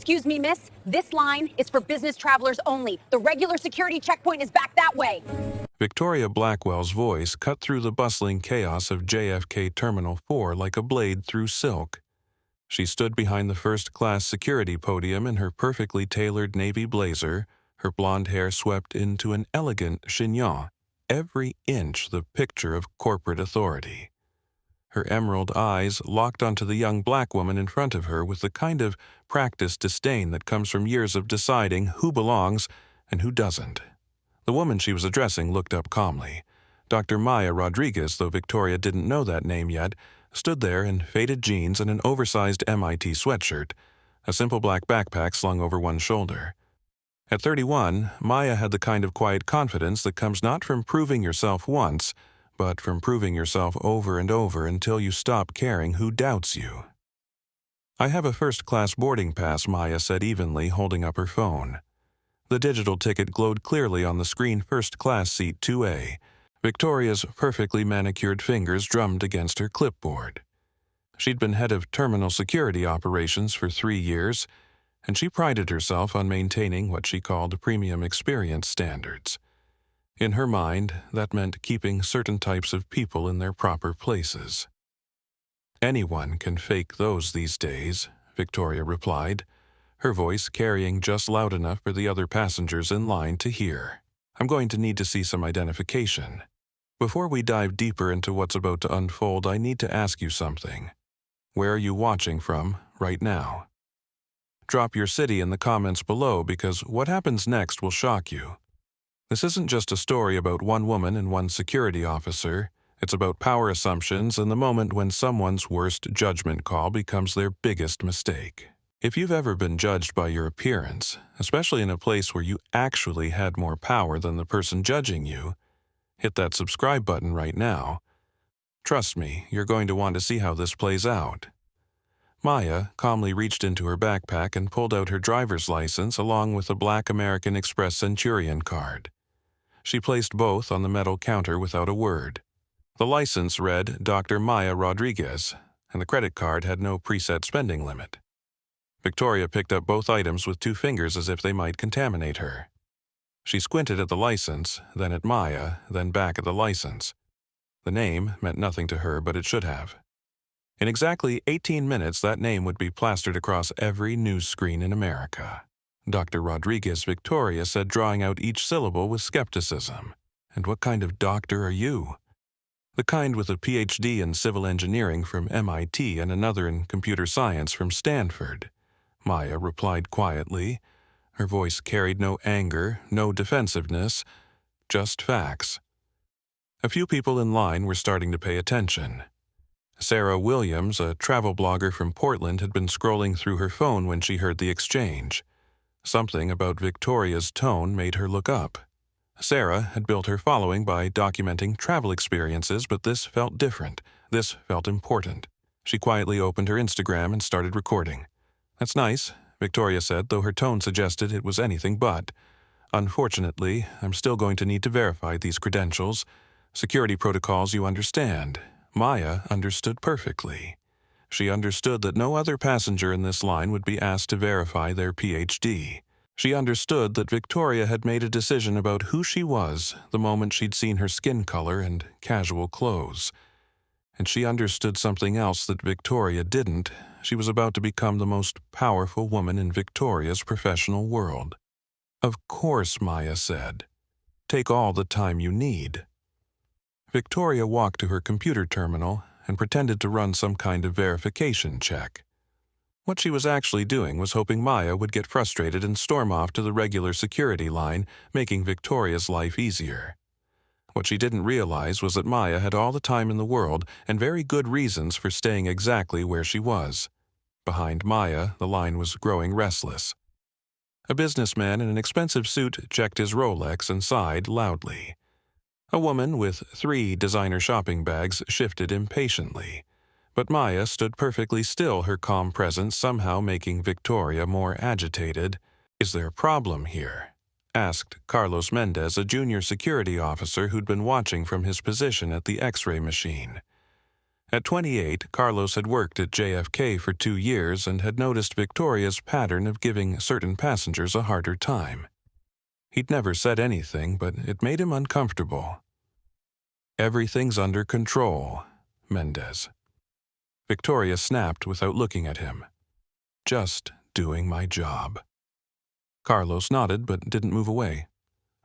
Excuse me, miss. This line is for business travelers only. The regular security checkpoint is back that way. Victoria Blackwell's voice cut through the bustling chaos of JFK Terminal 4 like a blade through silk. She stood behind the first-class security podium in her perfectly tailored navy blazer, her blonde hair swept into an elegant chignon, every inch the picture of corporate authority. Her emerald eyes locked onto the young black woman in front of her with the kind of practiced disdain that comes from years of deciding who belongs and who doesn't. The woman she was addressing looked up calmly. Dr. Maya Rodriguez, though Victoria didn't know that name yet, stood there in faded jeans and an oversized MIT sweatshirt, a simple black backpack slung over one shoulder. At 31, Maya had the kind of quiet confidence that comes not from proving yourself once, but from proving yourself over and over until you stop caring who doubts you. "I have a first-class boarding pass," Maya said evenly, holding up her phone. The digital ticket glowed clearly on the screen. First-class seat 2A. Victoria's perfectly manicured fingers drummed against her clipboard. She'd been head of terminal security operations for 3 years, and she prided herself on maintaining what she called premium experience standards. In her mind, that meant keeping certain types of people in their proper places. "Anyone can fake those these days," Victoria replied, her voice carrying just loud enough for the other passengers in line to hear. "I'm going to need to see some identification. Before we dive deeper into what's about to unfold, I need to ask you something. Where are you watching from right now? Drop your city in the comments below, because what happens next will shock you. This isn't just a story about one woman and one security officer. It's about power assumptions and the moment when someone's worst judgment call becomes their biggest mistake. If you've ever been judged by your appearance, especially in a place where you actually had more power than the person judging you, hit that subscribe button right now. Trust me, you're going to want to see how this plays out." Maya calmly reached into her backpack and pulled out her driver's license along with a black American Express Centurion card. She placed both on the metal counter without a word. The license read Dr. Maya Rodriguez, and the credit card had no preset spending limit. Victoria picked up both items with 2 fingers as if they might contaminate her. She squinted at the license, then at Maya, then back at the license. The name meant nothing to her, but it should have. In exactly 18 minutes, that name would be plastered across every news screen in America. Dr. Rodriguez, Victoria said, drawing out each syllable with skepticism. "And what kind of doctor are you?" "The kind with a PhD in civil engineering from MIT and another in computer science from Stanford," Maya replied quietly. Her voice carried no anger, no defensiveness, just facts. A few people in line were starting to pay attention. Sarah Williams, a travel blogger from Portland, had been scrolling through her phone when she heard the exchange. Something about Victoria's tone made her look up. Sarah had built her following by documenting travel experiences, but this felt different. This felt important. She quietly opened her Instagram and started recording. "That's nice," Victoria said, though her tone suggested it was anything but. "Unfortunately, I'm still going to need to verify these credentials. Security protocols, you understand." Maya understood perfectly. She understood that no other passenger in this line would be asked to verify their PhD. She understood that Victoria had made a decision about who she was the moment she'd seen her skin color and casual clothes. And she understood something else that Victoria didn't. She was about to become the most powerful woman in Victoria's professional world. "Of course," Maya said. "Take all the time you need." Victoria walked to her computer terminal and pretended to run some kind of verification check. What she was actually doing was hoping Maya would get frustrated and storm off to the regular security line, making Victoria's life easier. What she didn't realize was that Maya had all the time in the world and very good reasons for staying exactly where she was. Behind Maya, the line was growing restless. A businessman in an expensive suit checked his Rolex and sighed loudly. A woman with 3 designer shopping bags shifted impatiently. But Maya stood perfectly still, her calm presence somehow making Victoria more agitated. "Is there a problem here?" asked Carlos Mendez, a junior security officer who'd been watching from his position at the X-ray machine. At 28, Carlos had worked at JFK for 2 years and had noticed Victoria's pattern of giving certain passengers a harder time. He'd never said anything, but it made him uncomfortable. "Everything's under control, Mendez." Victoria snapped without looking at him. "Just doing my job." Carlos nodded but didn't move away.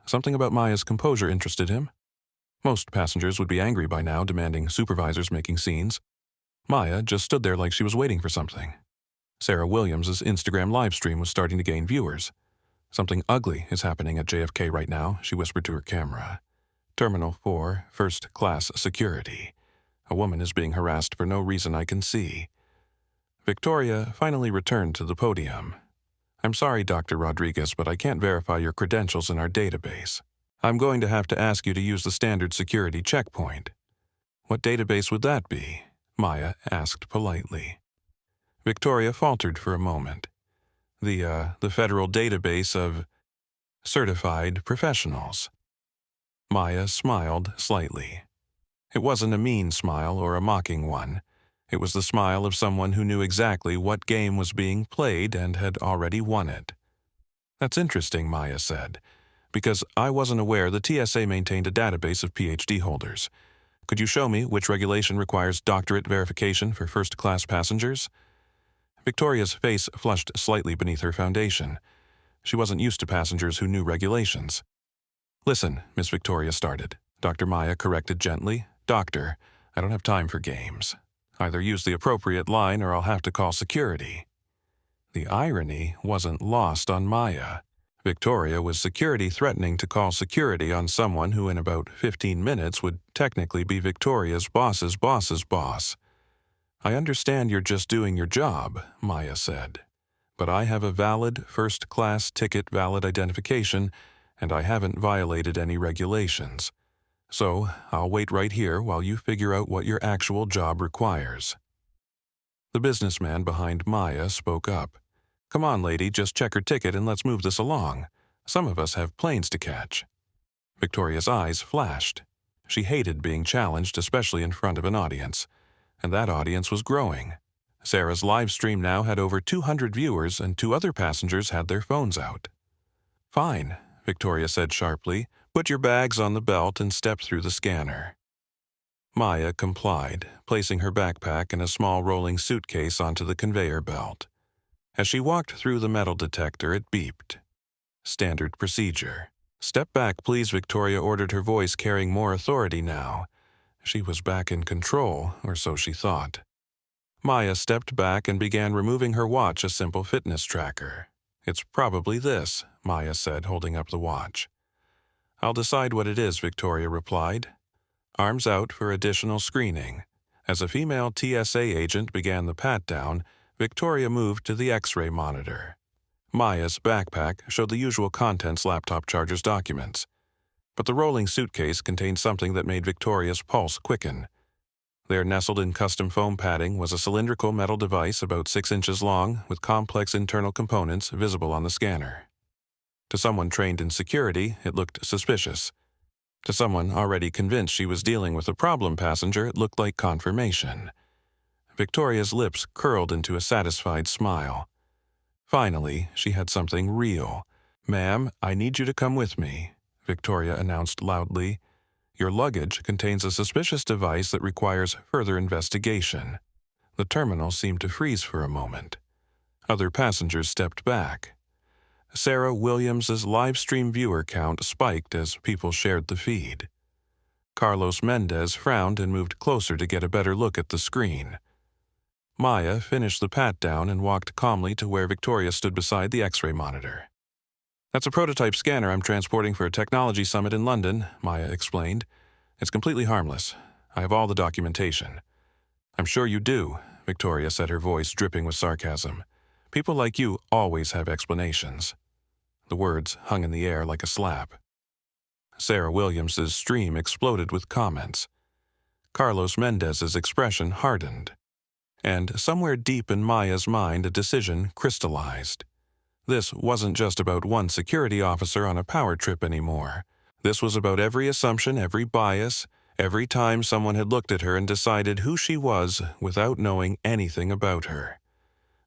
Something about Maya's composure interested him. Most passengers would be angry by now, demanding supervisors making scenes. Maya just stood there like she was waiting for something. Sarah Williams' Instagram livestream was starting to gain viewers. "Something ugly is happening at JFK right now," she whispered to her camera. "Terminal 4, first class security. A woman is being harassed for no reason I can see." Victoria finally returned to the podium. "I'm sorry, Dr. Rodriguez, but I can't verify your credentials in our database. I'm going to have to ask you to use the standard security checkpoint." "What database would that be?" Maya asked politely. Victoria faltered for a moment. The federal database of certified professionals." Maya smiled slightly. It wasn't a mean smile or a mocking one. It was the smile of someone who knew exactly what game was being played and had already won it. "That's interesting," Maya said, "because I wasn't aware the TSA maintained a database of PhD holders. Could you show me which regulation requires doctorate verification for first-class passengers?" Victoria's face flushed slightly beneath her foundation. She wasn't used to passengers who knew regulations. "Listen," Miss Victoria started. Dr. Maya corrected gently. "Doctor, I don't have time for games. Either use the appropriate line or I'll have to call security." The irony wasn't lost on Maya. Victoria was security threatening to call security on someone who in about 15 minutes would technically be Victoria's boss's boss's boss. "I understand you're just doing your job," Maya said, "but I have a valid first-class ticket, valid identification, and I haven't violated any regulations. So I'll wait right here while you figure out what your actual job requires." The businessman behind Maya spoke up. "Come on, lady, just check her ticket and let's move this along. Some of us have planes to catch." Victoria's eyes flashed. She hated being challenged, especially in front of an audience. And that audience was growing. Sarah's live stream now had over 200 viewers, and 2 other passengers had their phones out. "Fine," Victoria said sharply. "Put your bags on the belt and step through the scanner." Maya complied, placing her backpack and a small rolling suitcase onto the conveyor belt. As she walked through the metal detector, it beeped. Standard procedure. "Step back, please," Victoria ordered, her voice carrying more authority now. She was back in control, or so she thought. Maya stepped back and began removing her watch, a simple fitness tracker. "It's probably this," Maya said, holding up the watch. "I'll decide what it is," Victoria replied. Arms out for additional screening. As a female TSA agent began the pat-down, Victoria moved to the X-ray monitor. Maya's backpack showed the usual contents: laptop, chargers, documents. But the rolling suitcase contained something that made Victoria's pulse quicken. There, nestled in custom foam padding, was a cylindrical metal device about 6 inches long with complex internal components visible on the scanner. To someone trained in security, it looked suspicious. To someone already convinced she was dealing with a problem passenger, it looked like confirmation. Victoria's lips curled into a satisfied smile. Finally, she had something real. "Ma'am, I need you to come with me," Victoria announced loudly. "Your luggage contains a suspicious device that requires further investigation." The terminal seemed to freeze for a moment. Other passengers stepped back. Sarah Williams' live stream viewer count spiked as people shared the feed. Carlos Mendez frowned and moved closer to get a better look at the screen. Maya finished the pat-down and walked calmly to where Victoria stood beside the X-ray monitor. "That's a prototype scanner I'm transporting for a technology summit in London," Maya explained. "It's completely harmless. I have all the documentation." "I'm sure you do," Victoria said, her voice dripping with sarcasm. "People like you always have explanations." The words hung in the air like a slap. Sarah Williams' stream exploded with comments. Carlos Mendez's expression hardened. And somewhere deep in Maya's mind, a decision crystallized. This wasn't just about one security officer on a power trip anymore. This was about every assumption, every bias, Every time someone had looked at her and decided who she was without knowing anything about her.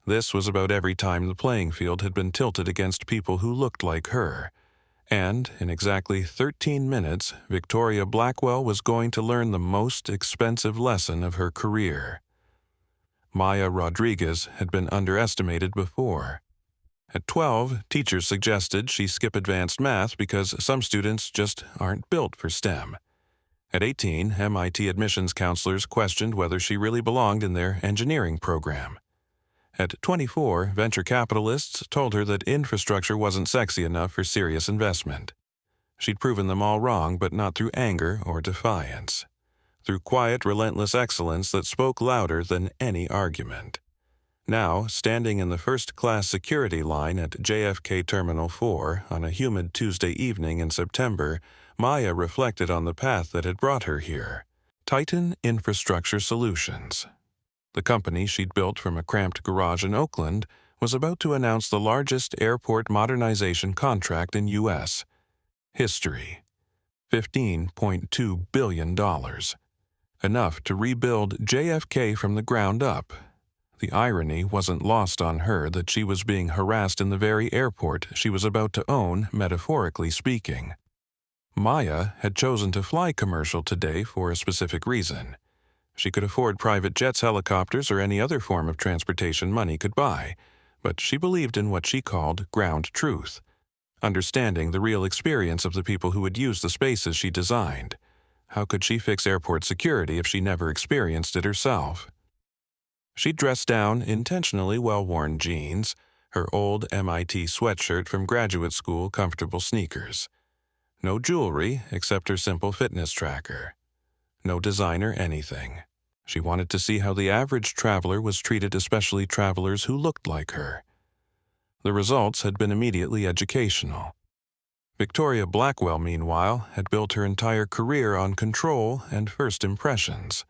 This was about every time the playing field had been tilted against people who looked like her. And, in exactly 13 minutes, Victoria Blackwell was going to learn the most expensive lesson of her career. Maya Rodriguez had been underestimated before. At 12, teachers suggested she skip advanced math because some students just aren't built for STEM. At 18, MIT admissions counselors questioned whether she really belonged in their engineering program. At 24, venture capitalists told her that infrastructure wasn't sexy enough for serious investment. She'd proven them all wrong, but not through anger or defiance. Through quiet, relentless excellence that spoke louder than any argument. Now, standing in the first-class security line at JFK Terminal 4 on a humid Tuesday evening in September, Maya reflected on the path that had brought her here. Titan Infrastructure Solutions. The company she'd built from a cramped garage in Oakland was about to announce the largest airport modernization contract in U.S. history. $15.2 billion. Enough to rebuild JFK from the ground up. The irony wasn't lost on her that she was being harassed in the very airport she was about to own, metaphorically speaking. Maya had chosen to fly commercial today for a specific reason. She could afford private jets, helicopters, or any other form of transportation money could buy, but she believed in what she called ground truth, understanding the real experience of the people who would use the spaces she designed. How could she fix airport security if she never experienced it herself? She dressed down intentionally well-worn jeans, her old MIT sweatshirt from graduate school, comfortable sneakers. No jewelry except her simple fitness tracker. No designer anything. She wanted to see how the average traveler was treated, especially travelers who looked like her. The results had been immediately educational. Victoria Blackwell, meanwhile, had built her entire career on control and first impressions.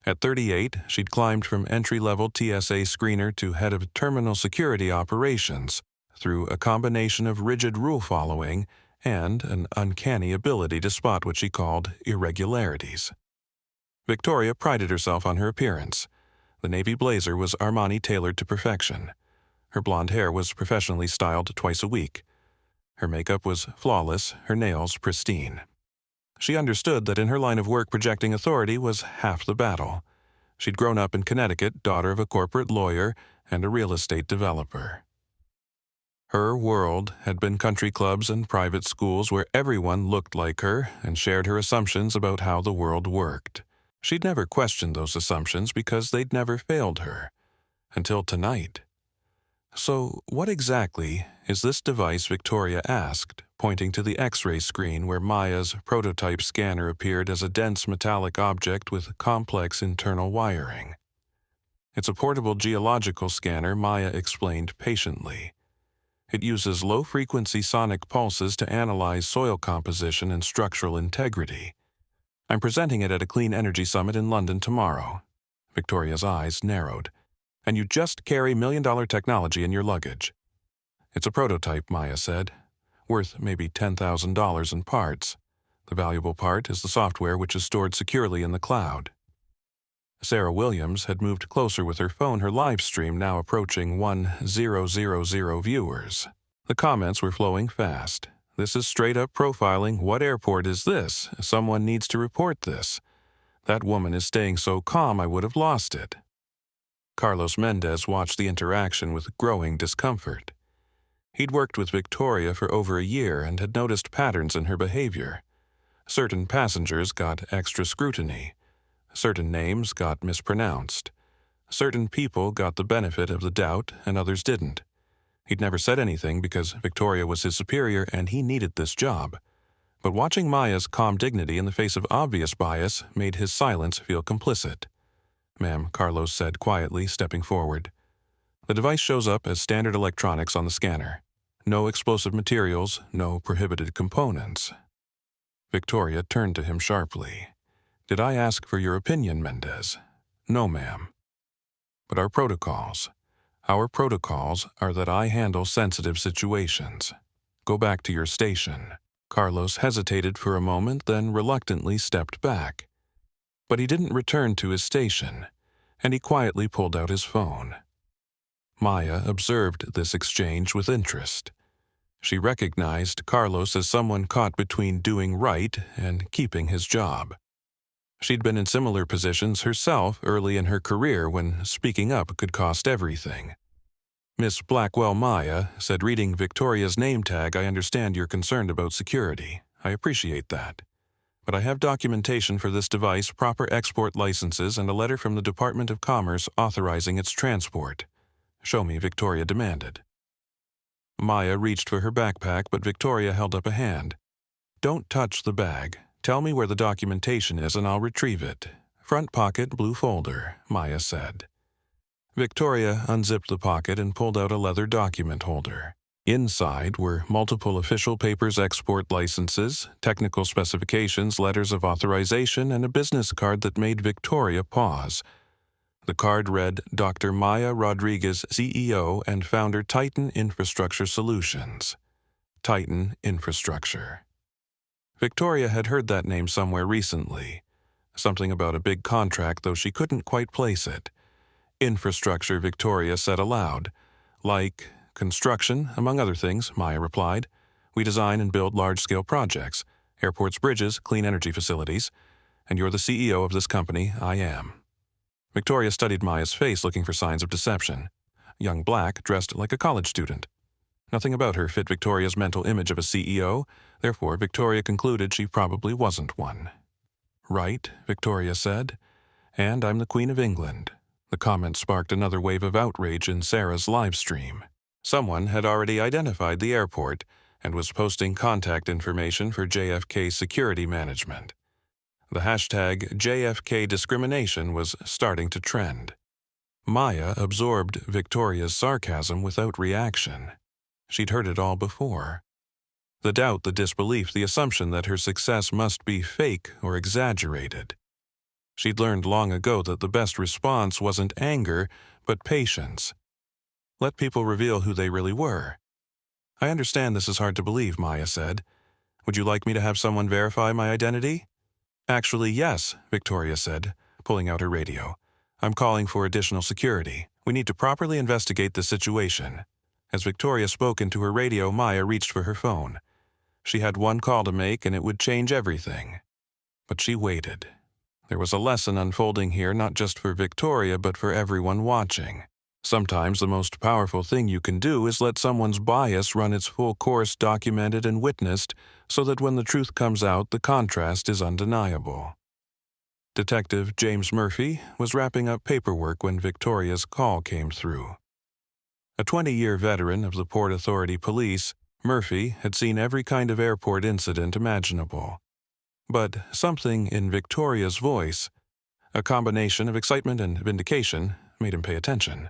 At 38, she'd climbed from entry-level TSA screener to head of terminal security operations through a combination of rigid rule-following and an uncanny ability to spot what she called irregularities. Victoria prided herself on her appearance. The navy blazer was Armani-tailored to perfection. Her blonde hair was professionally styled twice a week. Her makeup was flawless, her nails pristine. She understood that in her line of work, projecting authority was half the battle. She'd grown up in Connecticut, daughter of a corporate lawyer and a real estate developer. Her world had been country clubs and private schools where everyone looked like her and shared her assumptions about how the world worked. She'd never questioned those assumptions because they'd never failed her. Until tonight. So, what exactly is this device, Victoria asked, pointing to the X-ray screen where Maya's prototype scanner appeared as a dense metallic object with complex internal wiring. It's a portable geological scanner, Maya explained patiently. It uses low-frequency sonic pulses to analyze soil composition and structural integrity. I'm presenting it at a Clean Energy Summit in London tomorrow. Victoria's eyes narrowed. And you just carry million-dollar technology in your luggage. It's a prototype, Maya said, worth maybe $10,000 in parts. The valuable part is the software, which is stored securely in the cloud. Sarah Williams had moved closer with her phone, her live stream now approaching 1,000 viewers. The comments were flowing fast. This is straight-up profiling. What airport is this? Someone needs to report this. That woman is staying so calm I would have lost it. Carlos Mendez watched the interaction with growing discomfort. He'd worked with Victoria for over a year and had noticed patterns in her behavior. Certain passengers got extra scrutiny. Certain names got mispronounced. Certain people got the benefit of the doubt and others didn't. He'd never said anything because Victoria was his superior and he needed this job. But watching Maya's calm dignity in the face of obvious bias made his silence feel complicit. "Ma'am," Carlos said quietly, stepping forward. "The device shows up as standard electronics on the scanner. No explosive materials, no prohibited components." Victoria turned to him sharply. "Did I ask for your opinion, Mendez?" "No, ma'am." "But our protocols are that I handle sensitive situations. Go back to your station." Carlos hesitated for a moment, then reluctantly stepped back. But he didn't return to his station, and he quietly pulled out his phone. Maya observed this exchange with interest. She recognized Carlos as someone caught between doing right and keeping his job. She'd been in similar positions herself early in her career when speaking up could cost everything. Miss Blackwell Maya said, reading Victoria's name tag, I understand you're concerned about security. I appreciate that. But I have documentation for this device, proper export licenses, and a letter from the Department of Commerce authorizing its transport. Show me, Victoria demanded. Maya reached for her backpack, but Victoria held up a hand. Don't touch the bag. Tell me where the documentation is and I'll retrieve it. Front pocket, blue folder, Maya said. Victoria unzipped the pocket and pulled out a leather document holder. Inside were multiple official papers, export licenses, technical specifications, letters of authorization, and a business card that made Victoria pause. The card read, Dr. Maya Rodriguez, CEO and founder, Titan Infrastructure Solutions. Titan Infrastructure. Victoria had heard that name somewhere recently. Something about a big contract, though she couldn't quite place it. Infrastructure, Victoria said aloud. Like construction, among other things, Maya replied. We design and build large-scale projects, airports, bridges, clean energy facilities. And you're the CEO of this company. I am. Victoria studied Maya's face, looking for signs of deception. Young black, dressed like a college student. Nothing about her fit Victoria's mental image of a CEO, therefore Victoria concluded she probably wasn't one. Right, Victoria said. And I'm the Queen of England. The comment sparked another wave of outrage in Sarah's live stream. Someone had already identified the airport and was posting contact information for JFK security management. The hashtag JFK discrimination was starting to trend. Maya absorbed Victoria's sarcasm without reaction. She'd heard it all before. The doubt, the disbelief, the assumption that her success must be fake or exaggerated. She'd learned long ago that the best response wasn't anger, but patience. Let people reveal who they really were. I understand this is hard to believe, Maya said. Would you like me to have someone verify my identity? Actually, yes, Victoria said, pulling out her radio. I'm calling for additional security. We need to properly investigate the situation. As Victoria spoke into her radio, Maya reached for her phone. She had one call to make and it would change everything. But she waited. There was a lesson unfolding here, not just for Victoria, but for everyone watching. Sometimes the most powerful thing you can do is let someone's bias run its full course, documented and witnessed, so that when the truth comes out, the contrast is undeniable. Detective James Murphy was wrapping up paperwork when Victoria's call came through. A 20-year veteran of the Port Authority Police, Murphy had seen every kind of airport incident imaginable. But something in Victoria's voice, a combination of excitement and vindication, made him pay attention.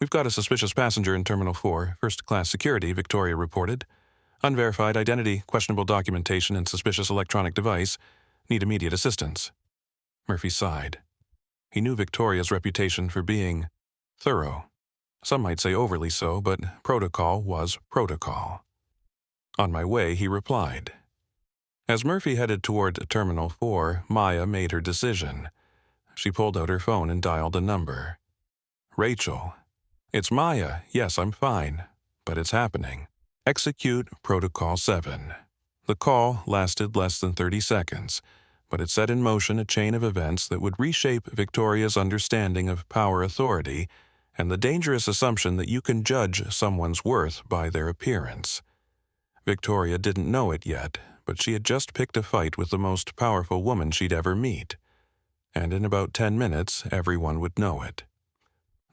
We've got a suspicious passenger in Terminal 4, first-class security, Victoria reported. Unverified identity, questionable documentation, and suspicious electronic device. Need immediate assistance. Murphy sighed. He knew Victoria's reputation for being thorough. Some might say overly so, but protocol was protocol. On my way, he replied. As Murphy headed toward Terminal 4, Maya made her decision. She pulled out her phone and dialed a number. Rachel. It's Maya. Yes, I'm fine. But it's happening. Execute Protocol 7. The call lasted less than 30 seconds, but it set in motion a chain of events that would reshape Victoria's understanding of power authority and the dangerous assumption that you can judge someone's worth by their appearance. Victoria didn't know it yet, but she had just picked a fight with the most powerful woman she'd ever meet. And in about 10 minutes, everyone would know it.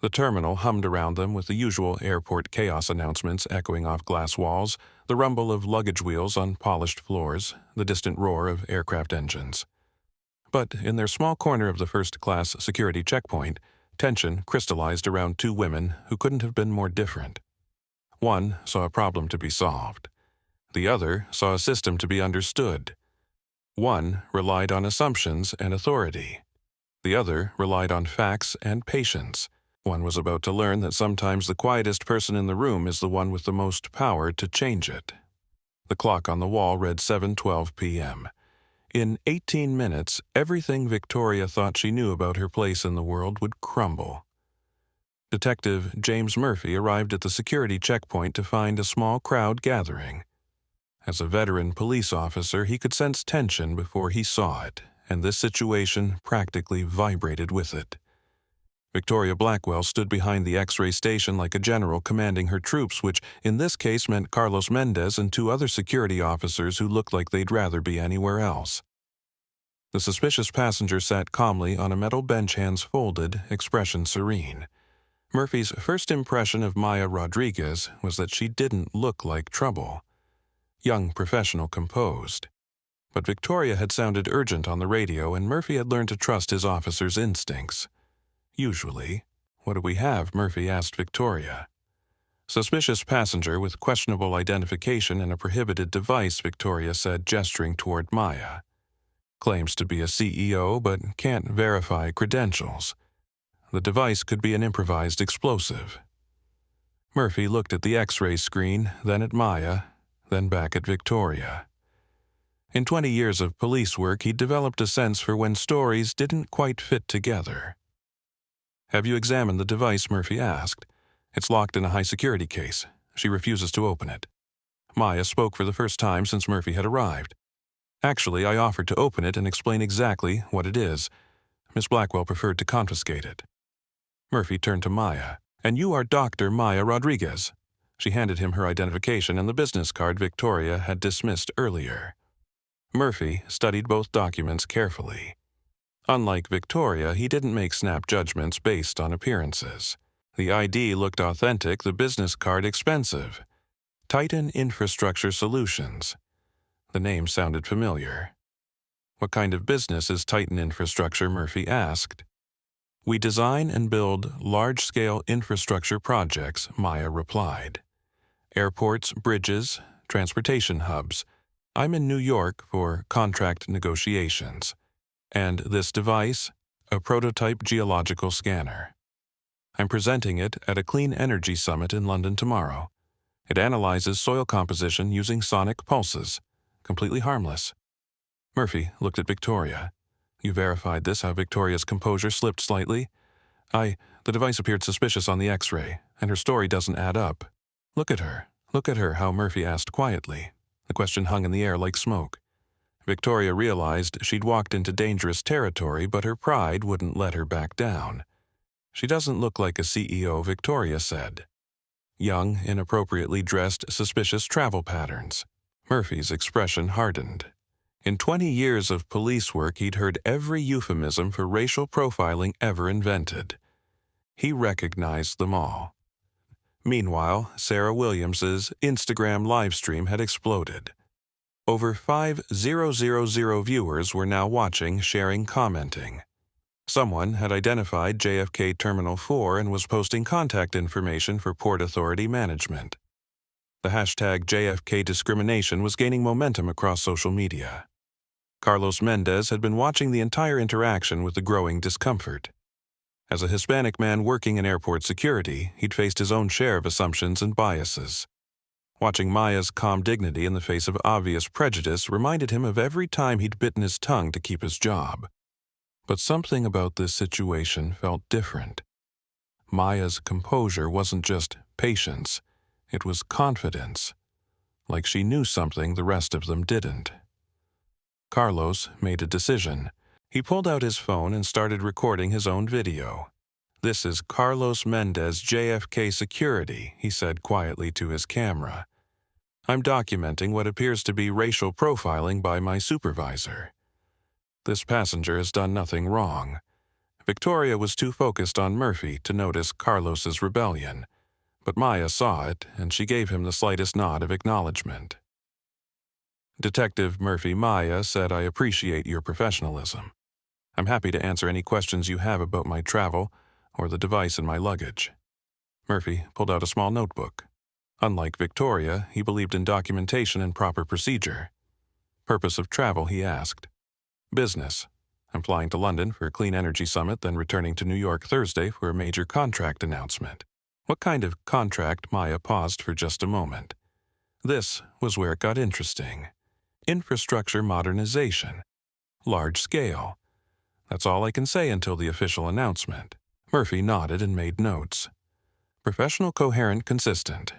The terminal hummed around them with the usual airport chaos announcements echoing off glass walls, the rumble of luggage wheels on polished floors, the distant roar of aircraft engines. But in their small corner of the first-class security checkpoint, tension crystallized around two women who couldn't have been more different. One saw a problem to be solved. The other saw a system to be understood. One relied on assumptions and authority. The other relied on facts and patience. One was about to learn that sometimes the quietest person in the room is the one with the most power to change it. The clock on the wall read 7:12 p.m. In 18 minutes, everything Victoria thought she knew about her place in the world would crumble. Detective James Murphy arrived at the security checkpoint to find a small crowd gathering. As a veteran police officer, he could sense tension before he saw it, and this situation practically vibrated with it. Victoria Blackwell stood behind the X-ray station like a general commanding her troops, which in this case meant Carlos Mendez and two other security officers who looked like they'd rather be anywhere else. The suspicious passenger sat calmly on a metal bench, hands folded, expression serene. Murphy's first impression of Maya Rodriguez was that she didn't look like trouble. Young professional, composed. But Victoria had sounded urgent on the radio, and Murphy had learned to trust his officer's instincts. Usually. What do we have? Murphy asked Victoria. Suspicious passenger with questionable identification and a prohibited device, Victoria said, gesturing toward Maya. Claims to be a CEO, but can't verify credentials. The device could be an improvised explosive. Murphy looked at the X-ray screen, then at Maya, then back at Victoria. In 20 years of police work, he'd developed a sense for when stories didn't quite fit together. "Have you examined the device?" Murphy asked. "It's locked in a high-security case. She refuses to open it." Maya spoke for the first time since Murphy had arrived. "Actually, I offered to open it and explain exactly what it is. Miss Blackwell preferred to confiscate it." Murphy turned to Maya. "And you are Dr. Maya Rodriguez." She handed him her identification and the business card Victoria had dismissed earlier. Murphy studied both documents carefully. Unlike Victoria, he didn't make snap judgments based on appearances. The ID looked authentic, the business card expensive. Titan Infrastructure Solutions. The name sounded familiar. "What kind of business is Titan Infrastructure?" Murphy asked. "We design and build large-scale infrastructure projects," Maya replied. "Airports, bridges, transportation hubs. I'm in New York for contract negotiations. And this device, a prototype geological scanner. I'm presenting it at a clean energy summit in London tomorrow. It analyzes soil composition using sonic pulses. Completely harmless." Murphy looked at Victoria. "You verified this?" How Victoria's composure slipped slightly. The device appeared suspicious on the X-ray, and her story doesn't add up." Look at her," how Murphy asked quietly. The question hung in the air like smoke. Victoria realized she'd walked into dangerous territory, but her pride wouldn't let her back down. "She doesn't look like a CEO," Victoria said. "Young, inappropriately dressed, suspicious travel patterns." Murphy's expression hardened. In 20 years of police work, he'd heard every euphemism for racial profiling ever invented. He recognized them all. Meanwhile, Sarah Williams's Instagram livestream had exploded. Over 5,000 viewers were now watching, sharing, commenting. Someone had identified JFK Terminal 4 and was posting contact information for Port Authority management. The hashtag JFK discrimination was gaining momentum across social media. Carlos Mendez had been watching the entire interaction with the growing discomfort. As a Hispanic man working in airport security, he'd faced his own share of assumptions and biases. Watching Maya's calm dignity in the face of obvious prejudice reminded him of every time he'd bitten his tongue to keep his job. But something about this situation felt different. Maya's composure wasn't just patience, it was confidence, like she knew something the rest of them didn't. Carlos made a decision. He pulled out his phone and started recording his own video. "This is Carlos Mendez, JFK Security," he said quietly to his camera. "I'm documenting what appears to be racial profiling by my supervisor. This passenger has done nothing wrong." Victoria was too focused on Murphy to notice Carlos's rebellion, but Maya saw it, and she gave him the slightest nod of acknowledgement. Detective Murphy Maya said, "I appreciate your professionalism. I'm happy to answer any questions you have about my travel or the device in my luggage." Murphy pulled out a small notebook. Unlike Victoria, he believed in documentation and proper procedure. "Purpose of travel?" he asked. "Business. I'm flying to London for a clean energy summit, then returning to New York Thursday for a major contract announcement." "What kind of contract?" Maya paused for just a moment. This was where it got interesting. Infrastructure modernization. Large scale. That's all I can say until the official announcement. Murphy nodded and made notes. Professional, coherent, consistent.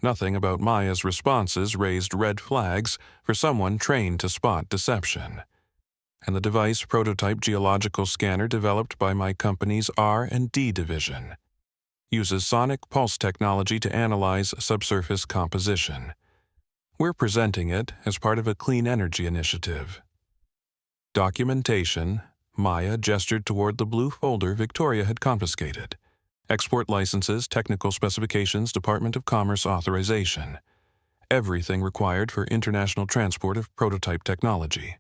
Nothing about Maya's responses raised red flags for someone trained to spot deception. And the device prototype geological scanner developed by my company's R&D division uses sonic pulse technology to analyze subsurface composition. We're presenting it as part of a clean energy initiative. Documentation. Maya gestured toward the blue folder Victoria had confiscated. Export licenses, technical specifications, Department of Commerce authorization. Everything required for international transport of prototype technology.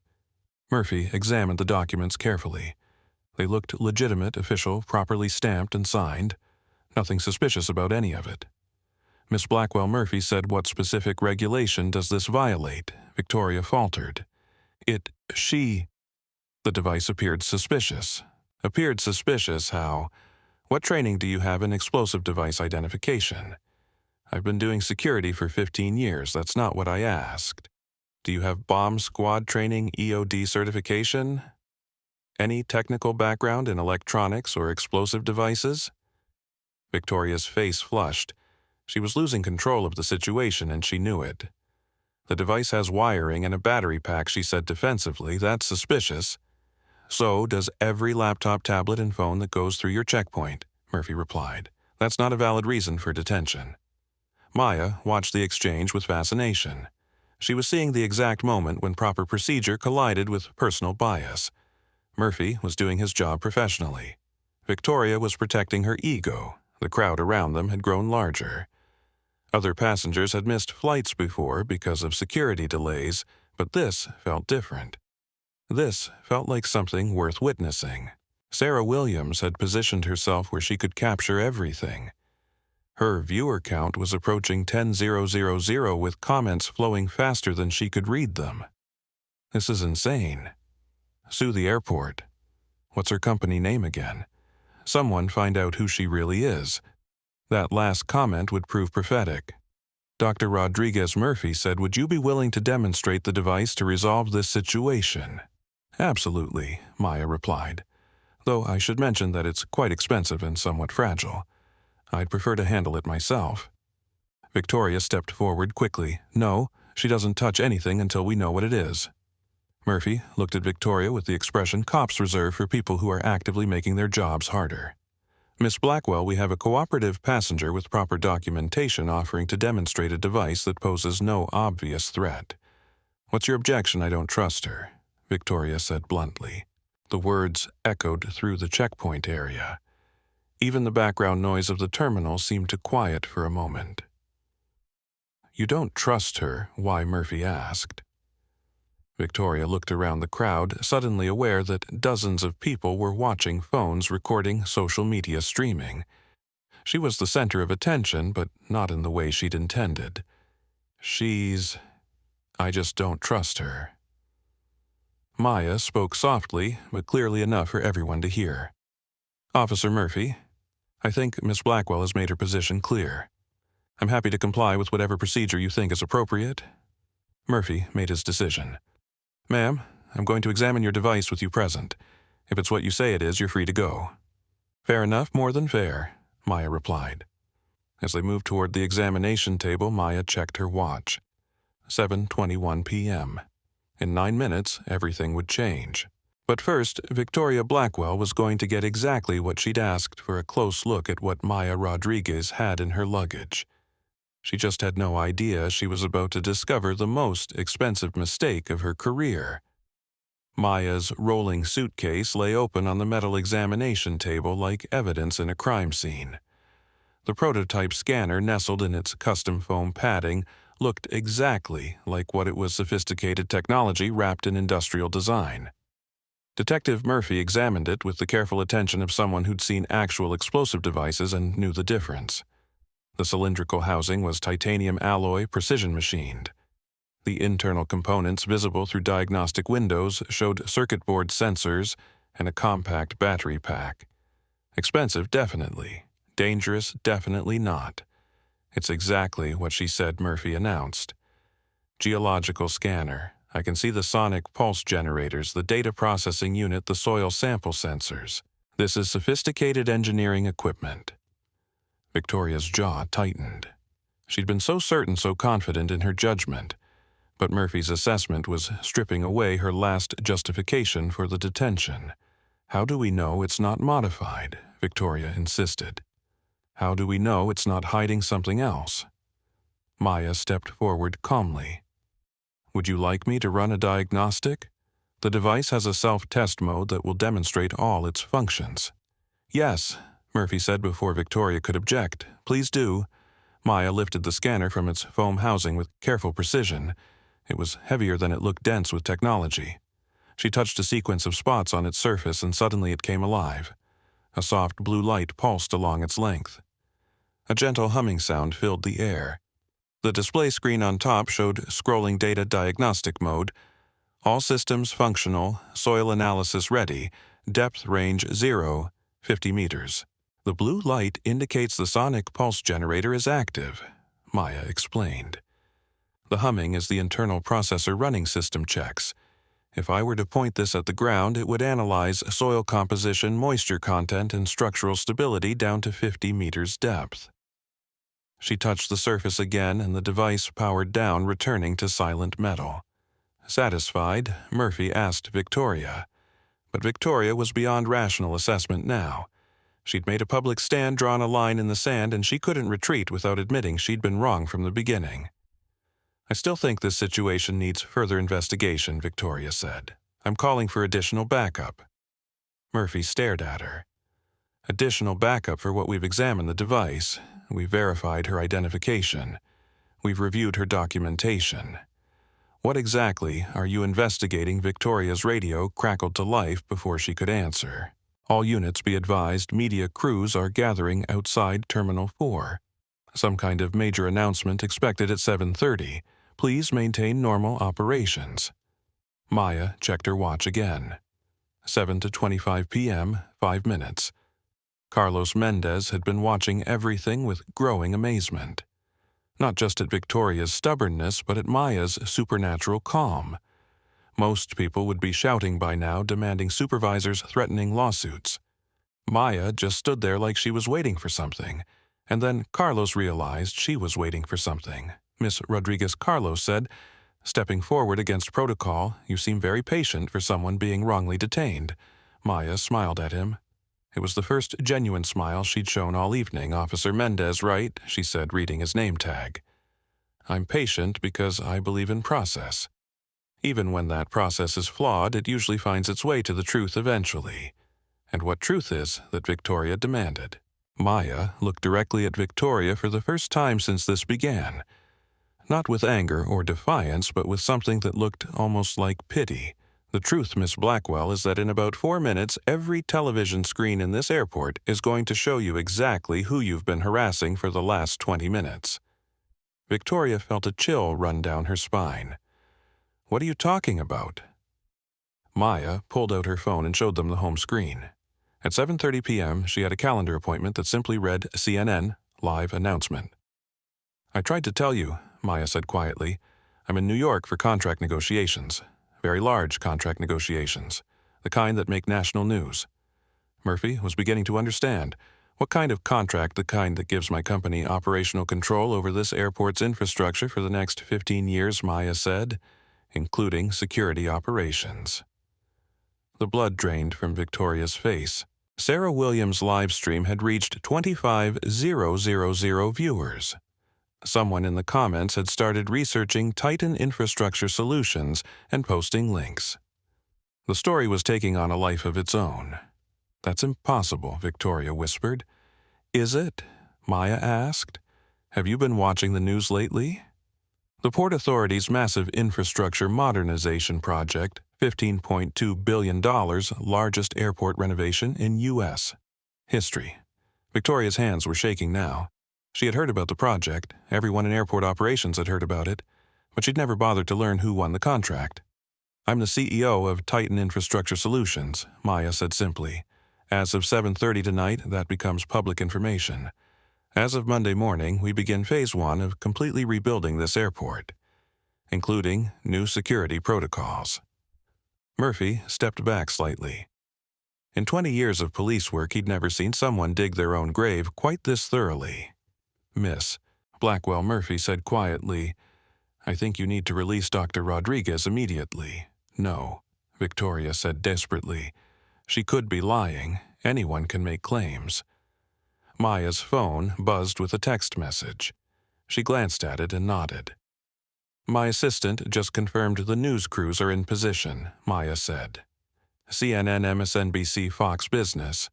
Murphy examined the documents carefully. They looked legitimate, official, properly stamped and signed. Nothing suspicious about any of it. Miss Blackwell Murphy said, "What specific regulation does this violate?" Victoria faltered. She... The device appeared suspicious. Appeared suspicious how? What training do you have in explosive device identification? I've been doing security for 15 years. That's not what I asked. Do you have bomb squad training, EOD certification? Any technical background in electronics or explosive devices? Victoria's face flushed. She was losing control of the situation and she knew it. The device has wiring and a battery pack, she said defensively. That's suspicious. So does every laptop, tablet, and phone that goes through your checkpoint, Murphy replied. That's not a valid reason for detention. Maya watched the exchange with fascination. She was seeing the exact moment when proper procedure collided with personal bias. Murphy was doing his job professionally. Victoria was protecting her ego. The crowd around them had grown larger. Other passengers had missed flights before because of security delays, but this felt different. This felt like something worth witnessing. Sarah Williams had positioned herself where she could capture everything. Her viewer count was approaching 10,000 with comments flowing faster than she could read them. This is insane. Sue the airport. What's her company name again? Someone find out who she really is. That last comment would prove prophetic. Dr. Rodriguez Murphy said, "Would you be willing to demonstrate the device to resolve this situation?" "Absolutely," Maya replied. "Though I should mention that it's quite expensive and somewhat fragile. I'd prefer to handle it myself." Victoria stepped forward quickly. "No, she doesn't touch anything until we know what it is." Murphy looked at Victoria with the expression cops reserve for people who are actively making their jobs harder. "Miss Blackwell, we have a cooperative passenger with proper documentation offering to demonstrate a device that poses no obvious threat. What's your objection? I don't trust her," Victoria said bluntly. The words echoed through the checkpoint area. Even the background noise of the terminal seemed to quiet for a moment. "You don't trust her?" Why, Murphy asked. Victoria looked around the crowd, suddenly aware that dozens of people were watching phones recording social media streaming. She was the center of attention, but not in the way she'd intended. I just don't trust her." Maya spoke softly, but clearly enough for everyone to hear. "Officer Murphy, I think Miss Blackwell has made her position clear. I'm happy to comply with whatever procedure you think is appropriate." Murphy made his decision. "Ma'am, I'm going to examine your device with you present. If it's what you say it is, you're free to go." "Fair enough, more than fair," Maya replied. As they moved toward the examination table, Maya checked her watch. 7:21 p.m. In 9 minutes, everything would change. But first, Victoria Blackwell was going to get exactly what she'd asked for: a close look at what Maya Rodriguez had in her luggage. She just had no idea she was about to discover the most expensive mistake of her career. Maya's rolling suitcase lay open on the metal examination table like evidence in a crime scene. The prototype scanner, nestled in its custom foam padding, looked exactly like what it was: sophisticated technology wrapped in industrial design. Detective Murphy examined it with the careful attention of someone who'd seen actual explosive devices and knew the difference. The cylindrical housing was titanium alloy, precision machined. The internal components, visible through diagnostic windows, showed circuit board sensors and a compact battery pack. Expensive, definitely. Dangerous, definitely not. It's exactly what she said, Murphy announced. Geological scanner, I can see the sonic pulse generators, the data processing unit, the soil sample sensors. This is sophisticated engineering equipment." Victoria's jaw tightened. She'd been so certain, so confident in her judgment, but Murphy's assessment was stripping away her last justification for the detention. "How do we know it's not modified?" Victoria insisted. "How do we know it's not hiding something else?" Maya stepped forward calmly. "Would you like me to run a diagnostic? The device has a self-test mode that will demonstrate all its functions." "Yes," Murphy said before Victoria could object. "Please do." Maya lifted the scanner from its foam housing with careful precision. It was heavier than it looked, dense with technology. She touched a sequence of spots on its surface, and suddenly it came alive. A soft blue light pulsed along its length. A gentle humming sound filled the air. The display screen on top showed scrolling data diagnostic mode. "All systems functional, soil analysis ready, depth range 0, 50 meters. The blue light indicates the sonic pulse generator is active," Maya explained. "The humming is the internal processor running system checks. If I were to point this at the ground, it would analyze soil composition, moisture content, and structural stability down to 50 meters depth." She touched the surface again, and the device powered down, returning to silent metal. Satisfied, Murphy asked Victoria. But Victoria was beyond rational assessment now. She'd made a public stand, drawn a line in the sand, and she couldn't retreat without admitting she'd been wrong from the beginning. "I still think this situation needs further investigation," Victoria said. "I'm calling for additional backup." Murphy stared at her. "Additional backup for what? We've examined the device. We've verified her identification. We've reviewed her documentation. What exactly are you investigating?" Victoria's radio crackled to life before she could answer. "All units be advised, media crews are gathering outside Terminal 4. Some kind of major announcement expected at 7:30. Please maintain normal operations." Maya checked her watch again. 7:25 p.m., 5 minutes. Carlos Mendez had been watching everything with growing amazement. Not just at Victoria's stubbornness, but at Maya's supernatural calm. Most people would be shouting by now, demanding supervisors, threatening lawsuits. Maya just stood there like she was waiting for something. And then Carlos realized she was waiting for something. Miss Rodriguez Carlos said, stepping forward against protocol, "You seem very patient for someone being wrongly detained." Maya smiled at him. It was the first genuine smile she'd shown all evening. "Officer Mendez, right?" she said, reading his name tag. "I'm patient because I believe in process. Even when that process is flawed, it usually finds its way to the truth eventually." "And what truth is that?" Victoria demanded. Maya looked directly at Victoria for the first time since this began. Not with anger or defiance, but with something that looked almost like pity. "The truth, Miss Blackwell, is that in about 4 minutes, every television screen in this airport is going to show you exactly who you've been harassing for the last 20 minutes. Victoria felt a chill run down her spine. "What are you talking about?" Maya pulled out her phone and showed them the home screen. At 7:30 p.m., she had a calendar appointment that simply read CNN, live announcement. "I tried to tell you," Maya said quietly. "I'm in New York for contract negotiations. Very large contract negotiations. The kind that make national news." Murphy was beginning to understand. "What kind of contract?" "The kind that gives my company operational control over this airport's infrastructure for the next 15 years, Maya said, "including security operations." The blood drained from Victoria's face. Sarah Williams' live stream had reached 25,000 viewers. Someone in the comments had started researching Titan infrastructure solutions and posting links. The story was taking on a life of its own. "That's impossible," Victoria whispered. "Is it?" Maya asked. "Have you been watching the news lately?" The Port Authority's massive infrastructure modernization project, $15.2 billion, largest airport renovation in U.S. history. Victoria's hands were shaking now. She had heard about the project, everyone in airport operations had heard about it, but she'd never bothered to learn who won the contract. "I'm the CEO of Titan Infrastructure Solutions," Maya said simply. "As of 7:30 tonight, that becomes public information. As of Monday morning, we begin Phase 1 of completely rebuilding this airport. including new security protocols. Murphy stepped back slightly. In 20 years of police work, he'd never seen someone dig their own grave quite this thoroughly. "Miss Blackwell," Murphy said quietly, "I think you need to release Dr. Rodriguez immediately." "No," Victoria said desperately. She could be lying. Anyone can make claims. Maya's phone buzzed with a text message. She glanced at it and nodded. "My assistant just confirmed the news crews are in position," Maya said. "CNN, MSNBC, Fox Business.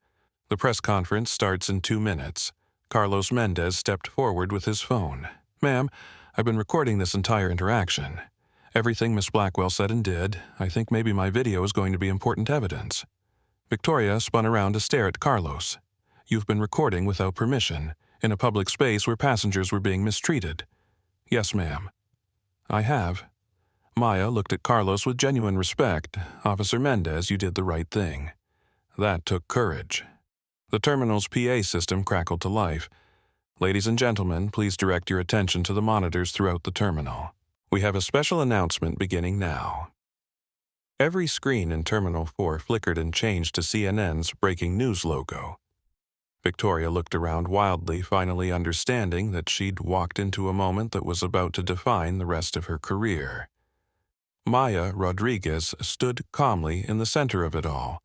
The press conference starts in 2 minutes. Carlos Mendez stepped forward with his phone. "Ma'am, I've been recording this entire interaction. Everything Miss Blackwell said and did. I think maybe my video is going to be important evidence." Victoria spun around to stare at Carlos. "You've been recording without permission, in a public space where passengers were being mistreated." "Yes, ma'am." "I have." Maya looked at Carlos with genuine respect. "Officer Mendez, you did the right thing." That took courage. The terminal's PA system crackled to life. "Ladies and gentlemen, please direct your attention to the monitors throughout the terminal. We have a special announcement beginning now." Every screen in Terminal 4 flickered and changed to CNN's breaking news logo. Victoria looked around wildly, finally understanding that she'd walked into a moment that was about to define the rest of her career. Maya Rodriguez stood calmly in the center of it all,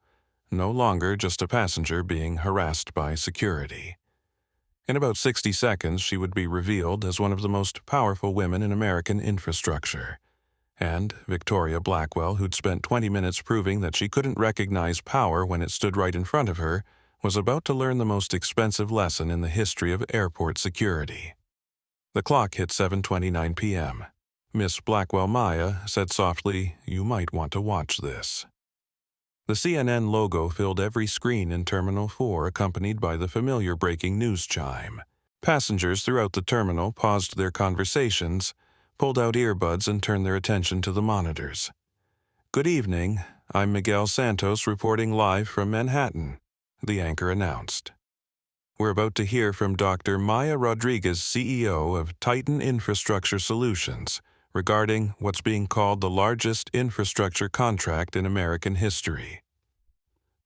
no longer just a passenger being harassed by security. In about 60 seconds, she would be revealed as one of the most powerful women in American infrastructure. And Victoria Blackwell, who'd spent 20 minutes proving that she couldn't recognize power when it stood right in front of her, was about to learn the most expensive lesson in the history of airport security. The clock hit 7:29 p.m. Miss Blackwell Maya said softly, "You might want to watch this." The CNN logo filled every screen in Terminal 4, accompanied by the familiar breaking news chime. Passengers throughout the terminal paused their conversations, pulled out earbuds, and turned their attention to the monitors. "Good evening. I'm Miguel Santos reporting live from Manhattan," the anchor announced. "We're about to hear from Dr. Maya Rodriguez, CEO of Titan Infrastructure Solutions, regarding what's being called the largest infrastructure contract in American history."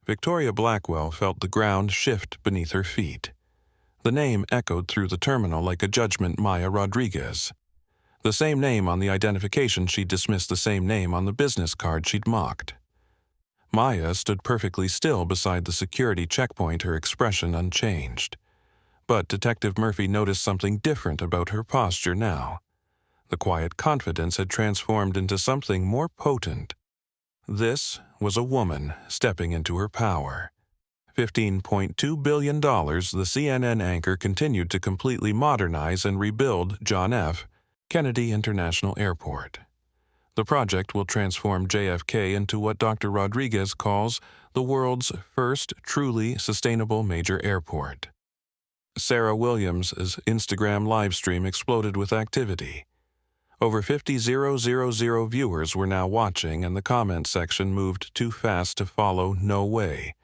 Victoria Blackwell felt the ground shift beneath her feet. The name echoed through the terminal like a judgment. Maya Rodriguez. The same name on the identification she'd dismissed, the same name on the business card she'd mocked. Maya stood perfectly still beside the security checkpoint, her expression unchanged. But Detective Murphy noticed something different about her posture now. The quiet confidence had transformed into something more potent. This was a woman stepping into her power. $15.2 billion, the CNN anchor continued to completely modernize and rebuild John F. Kennedy International Airport. The project will transform JFK into what Dr. Rodriguez calls the world's first truly sustainable major airport. Sarah Williams' Instagram livestream exploded with activity. Over 50,000 viewers were now watching, and the comment section moved too fast to follow. "No way.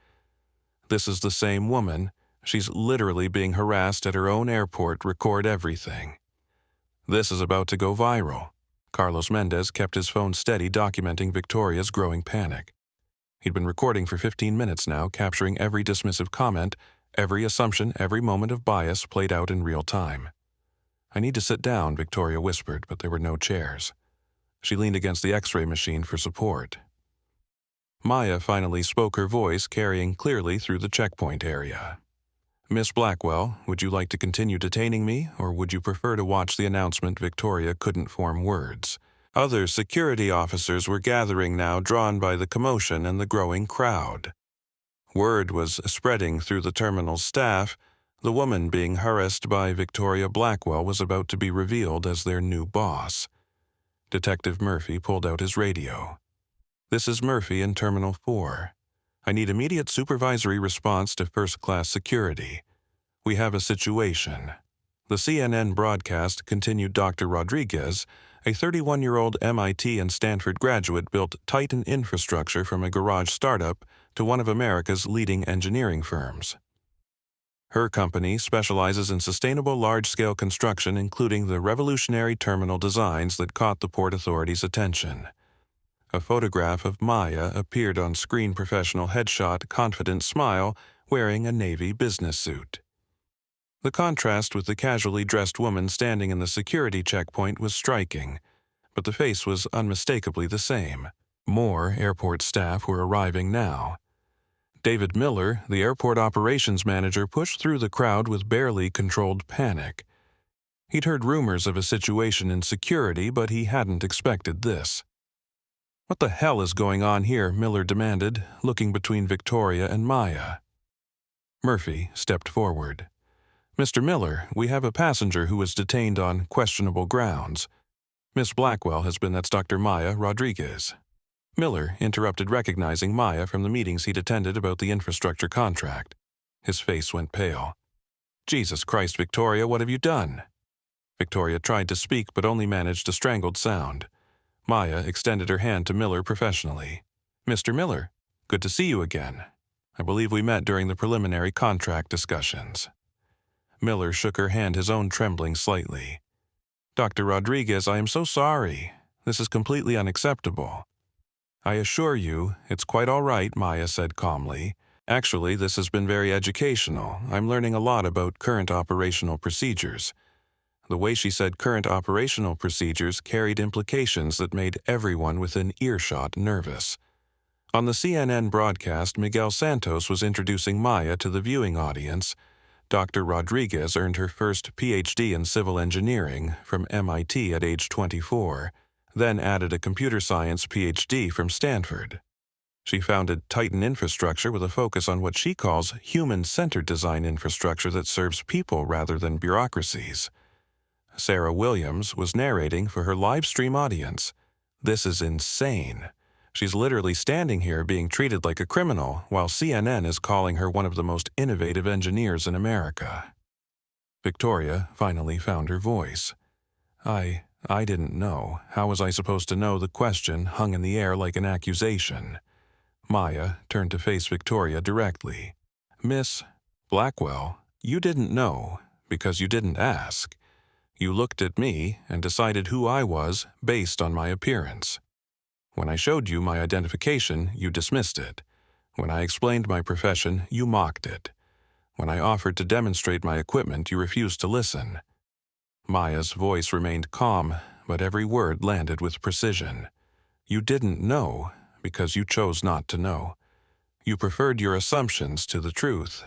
This is the same woman. She's literally being harassed at her own airport. Record everything. This is about to go viral." Carlos Mendez kept his phone steady, documenting Victoria's growing panic. He'd been recording for 15 minutes now, capturing every dismissive comment, every assumption, every moment of bias played out in real time. "I need to sit down," Victoria whispered, but there were no chairs. She leaned against the X-ray machine for support. Maya finally spoke, her voice carrying clearly through the checkpoint area. "Miss Blackwell, would you like to continue detaining me, or would you prefer to watch the announcement?" Victoria couldn't form words. Other security officers were gathering now, drawn by the commotion and the growing crowd. Word was spreading through the terminal's staff. The woman being harassed by Victoria Blackwell was about to be revealed as their new boss. Detective Murphy pulled out his radio. "This is Murphy in Terminal 4. I need immediate supervisory response to first-class security. We have a situation." The CNN broadcast continued. Dr. Rodriguez, a 31-year-old MIT and Stanford graduate, built Titan Infrastructure from a garage startup to one of America's leading engineering firms. Her company specializes in sustainable large-scale construction, including the revolutionary terminal designs that caught the Port Authority's attention. A photograph of Maya appeared on screen. Professional headshot, confident smile, wearing a Navy business suit. The contrast with the casually dressed woman standing in the security checkpoint was striking, but the face was unmistakably the same. More airport staff were arriving now. David Miller, the airport operations manager, pushed through the crowd with barely controlled panic. He'd heard rumors of a situation in security, but he hadn't expected this. "What the hell is going on here?" Miller demanded, looking between Victoria and Maya. Murphy stepped forward. "Mr. Miller, we have a passenger who was detained on questionable grounds. Miss Blackwell has been." "That's Dr. Maya Rodriguez." Miller interrupted, recognizing Maya from the meetings he'd attended about the infrastructure contract. His face went pale. "Jesus Christ, Victoria, what have you done?" Victoria tried to speak but only managed a strangled sound. Maya extended her hand to Miller professionally. "Mr. Miller, good to see you again. I believe we met during the preliminary contract discussions." Miller shook her hand, his own trembling slightly. "Dr. Rodriguez, I am so sorry. This is completely unacceptable." "I assure you, it's quite all right," Maya said calmly. "Actually, this has been very educational. I'm learning a lot about current operational procedures." The way she said current operational procedures carried implications that made everyone within earshot nervous. On the CNN broadcast, Miguel Santos was introducing Maya to the viewing audience. Dr. Rodriguez earned her first PhD in civil engineering from MIT at age 24, then added a computer science PhD from Stanford. She founded Titan Infrastructure with a focus on what she calls human-centered design infrastructure that serves people rather than bureaucracies. Sarah Williams was narrating for her live stream audience. "This is insane. She's literally standing here being treated like a criminal, while CNN is calling her one of the most innovative engineers in America." Victoria finally found her voice. I didn't know. How was I supposed to know?" The question hung in the air like an accusation. Maya turned to face Victoria directly. "Miss Blackwell, you didn't know because you didn't ask. You looked at me and decided who I was based on my appearance. When I showed you my identification, you dismissed it. When I explained my profession, you mocked it. When I offered to demonstrate my equipment, you refused to listen." Maya's voice remained calm, but every word landed with precision. "You didn't know because you chose not to know. You preferred your assumptions to the truth."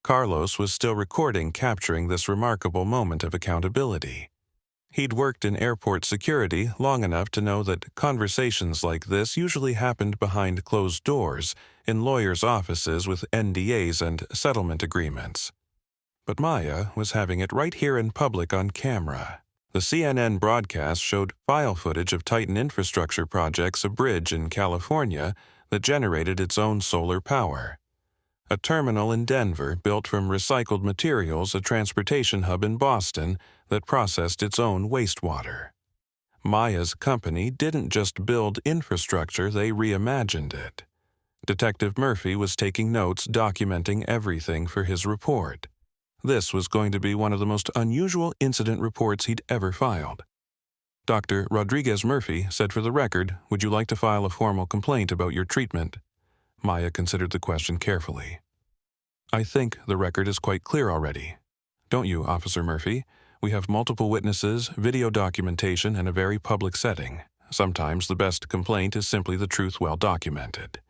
Carlos was still recording, capturing this remarkable moment of accountability. He'd worked in airport security long enough to know that conversations like this usually happened behind closed doors, in lawyers' offices with NDAs and settlement agreements. But Maya was having it right here in public on camera. The CNN broadcast showed file footage of Titan Infrastructure Project's a bridge in California that generated its own solar power. A terminal in Denver built from recycled materials, a transportation hub in Boston that processed its own wastewater. Maya's company didn't just build infrastructure, they reimagined it. Detective Murphy was taking notes, documenting everything for his report. This was going to be one of the most unusual incident reports he'd ever filed. "Dr. Rodriguez Murphy said, for the record, would you like to file a formal complaint about your treatment?" Maya considered the question carefully. "I think the record is quite clear already. Don't you, Officer Murphy? We have multiple witnesses, video documentation, and a very public setting. Sometimes the best complaint is simply the truth well documented."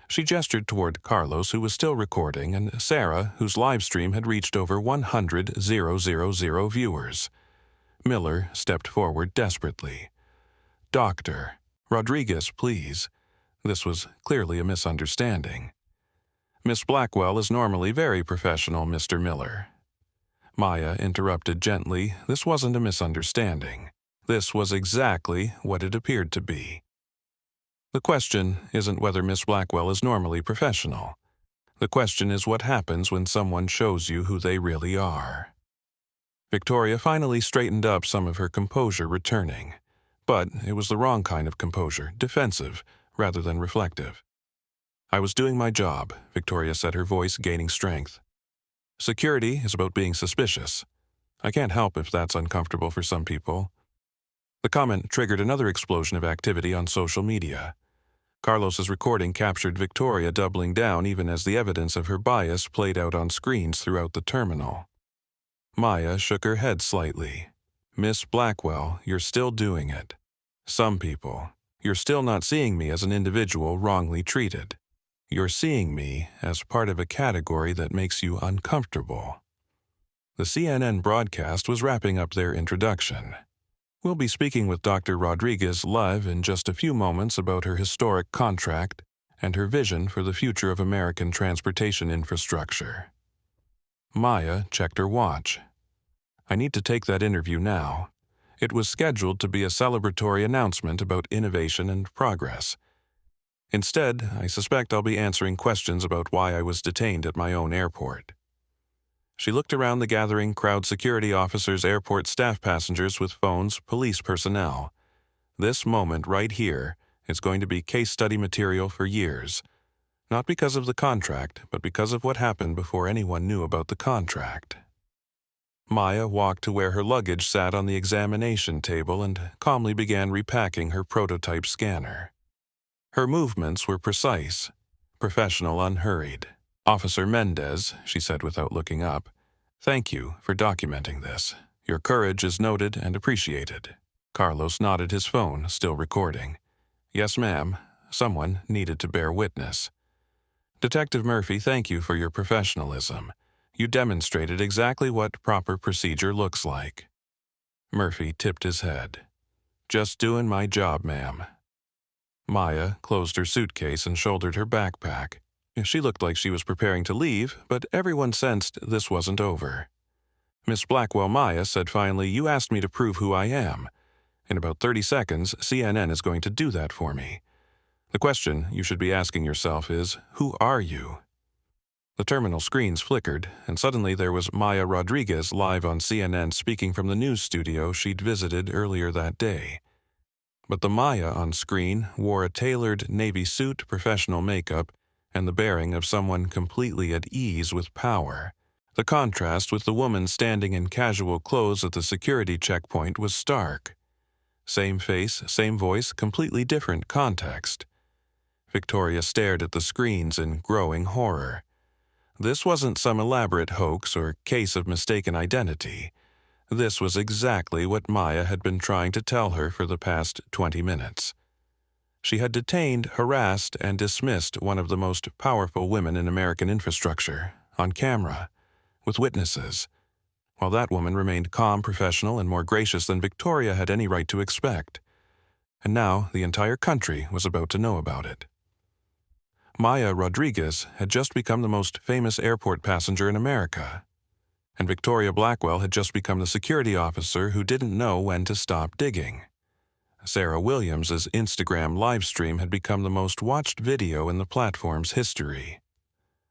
She gestured toward Carlos, who was still recording, and Sarah, whose live stream had reached over 100,000 viewers. Miller stepped forward desperately. "Dr. Rodriguez, please." This was clearly a misunderstanding. "Miss Blackwell is normally very professional, Mr. Miller." Maya interrupted gently. This wasn't a misunderstanding. This was exactly what it appeared to be. "The question isn't whether Miss Blackwell is normally professional. The question is what happens when someone shows you who they really are." Victoria finally straightened up, some of her composure returning. But it was the wrong kind of composure, defensive rather than reflective. "I was doing my job," Victoria said, her voice gaining strength. Security is about being suspicious. I can't help if that's uncomfortable for some people. The comment triggered another explosion of activity on social media. Carlos's recording captured Victoria doubling down even as the evidence of her bias played out on screens throughout the terminal. Maya shook her head slightly. Miss Blackwell, you're still doing it. Some people, you're still not seeing me as an individual wrongly treated. You're seeing me as part of a category that makes you uncomfortable. The CNN broadcast was wrapping up their introduction. We'll be speaking with Dr. Rodriguez live in just a few moments about her historic contract and her vision for the future of American transportation infrastructure. Maya checked her watch. I need to take that interview now. It was scheduled to be a celebratory announcement about innovation and progress. Instead, I suspect I'll be answering questions about why I was detained at my own airport. She looked around the gathering crowd: security officers, airport staff, passengers with phones, police personnel. This moment right here is going to be case study material for years. Not because of the contract, but because of what happened before anyone knew about the contract. Maya walked to where her luggage sat on the examination table and calmly began repacking her prototype scanner. Her movements were precise, professional, unhurried. "Officer Mendez," she said without looking up, "thank you for documenting this. Your courage is noted and appreciated." Carlos nodded, his phone still recording. "Yes, ma'am. Someone needed to bear witness." "Detective Murphy, thank you for your professionalism. You demonstrated exactly what proper procedure looks like." Murphy tipped his head. "Just doing my job, ma'am." Maya closed her suitcase and shouldered her backpack. She looked like she was preparing to leave, but everyone sensed this wasn't over. "Miss Blackwell," Maya said finally, "you asked me to prove who I am. In about 30 seconds, CNN is going to do that for me. The question you should be asking yourself is, who are you?" The terminal screens flickered, and suddenly there was Maya Rodriguez live on CNN speaking from the news studio she'd visited earlier that day. But the Maya on screen wore a tailored navy suit, professional makeup, and the bearing of someone completely at ease with power. The contrast with the woman standing in casual clothes at the security checkpoint was stark. Same face, same voice, completely different context. Victoria stared at the screens in growing horror. This wasn't some elaborate hoax or case of mistaken identity. This was exactly what Maya had been trying to tell her for the past 20 minutes. She had detained, harassed, and dismissed one of the most powerful women in American infrastructure, on camera, with witnesses, while that woman remained calm, professional, and more gracious than Victoria had any right to expect. And now the entire country was about to know about it. Maya Rodriguez had just become the most famous airport passenger in America, and Victoria Blackwell had just become the security officer who didn't know when to stop digging. Sarah Williams's Instagram livestream had become the most watched video in the platform's history.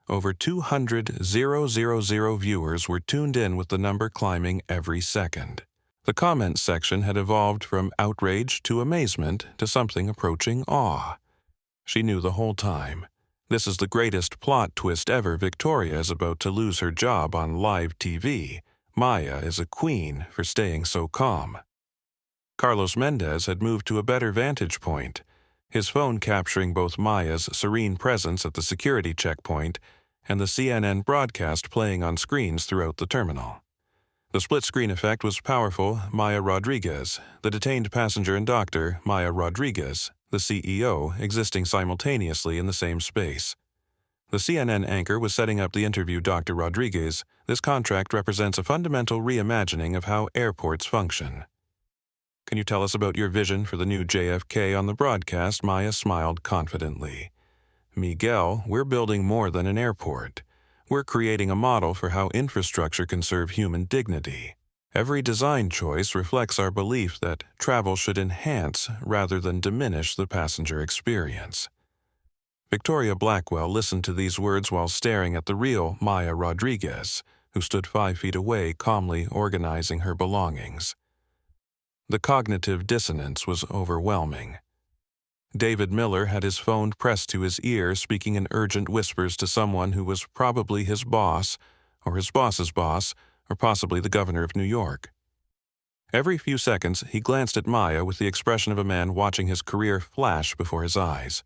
Over 200,000 viewers were tuned in, with the number climbing every second. The comments section had evolved from outrage to amazement to something approaching awe. She knew the whole time. This is the greatest plot twist ever. Victoria is about to lose her job on live TV. Maya is a queen for staying so calm. Carlos Mendez had moved to a better vantage point, his phone capturing both Maya's serene presence at the security checkpoint and the CNN broadcast playing on screens throughout the terminal. The split-screen effect was powerful. Maya Rodriguez, the detained passenger, and Dr. Maya Rodriguez, the CEO, existing simultaneously in the same space. The CNN anchor was setting up the interview. "Dr. Rodriguez, this contract represents a fundamental reimagining of how airports function. Can you tell us about your vision for the new JFK?" On the broadcast, Maya smiled confidently. "Miguel, we're building more than an airport. We're creating a model for how infrastructure can serve human dignity. Every design choice reflects our belief that travel should enhance rather than diminish the passenger experience." Victoria Blackwell listened to these words while staring at the real Maya Rodriguez, who stood 5 feet away, calmly organizing her belongings. The cognitive dissonance was overwhelming. David Miller had his phone pressed to his ear, speaking in urgent whispers to someone who was probably his boss or his boss's boss, or possibly the governor of New York. Every few seconds, he glanced at Maya with the expression of a man watching his career flash before his eyes.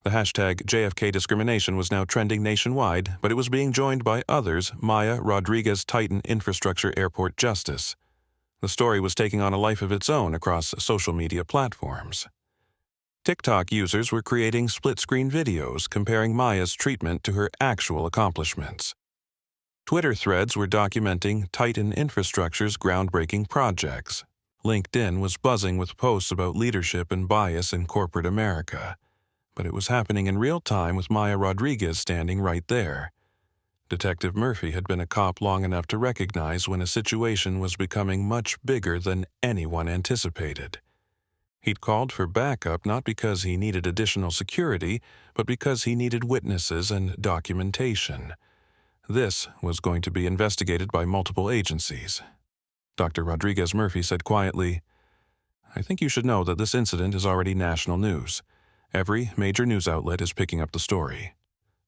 The hashtag JFK discrimination was now trending nationwide, but it was being joined by others, Maya Rodriguez Titan Infrastructure Airport Justice. The story was taking on a life of its own across social media platforms. TikTok users were creating split-screen videos comparing Maya's treatment to her actual accomplishments. Twitter threads were documenting Titan Infrastructure's groundbreaking projects. LinkedIn was buzzing with posts about leadership and bias in corporate America. But it was happening in real time with Maya Rodriguez standing right there. Detective Murphy had been a cop long enough to recognize when a situation was becoming much bigger than anyone anticipated. He'd called for backup not because he needed additional security, but because he needed witnesses and documentation. This was going to be investigated by multiple agencies. Dr. Rodriguez Murphy said quietly, "I think you should know that this incident is already national news. Every major news outlet is picking up the story."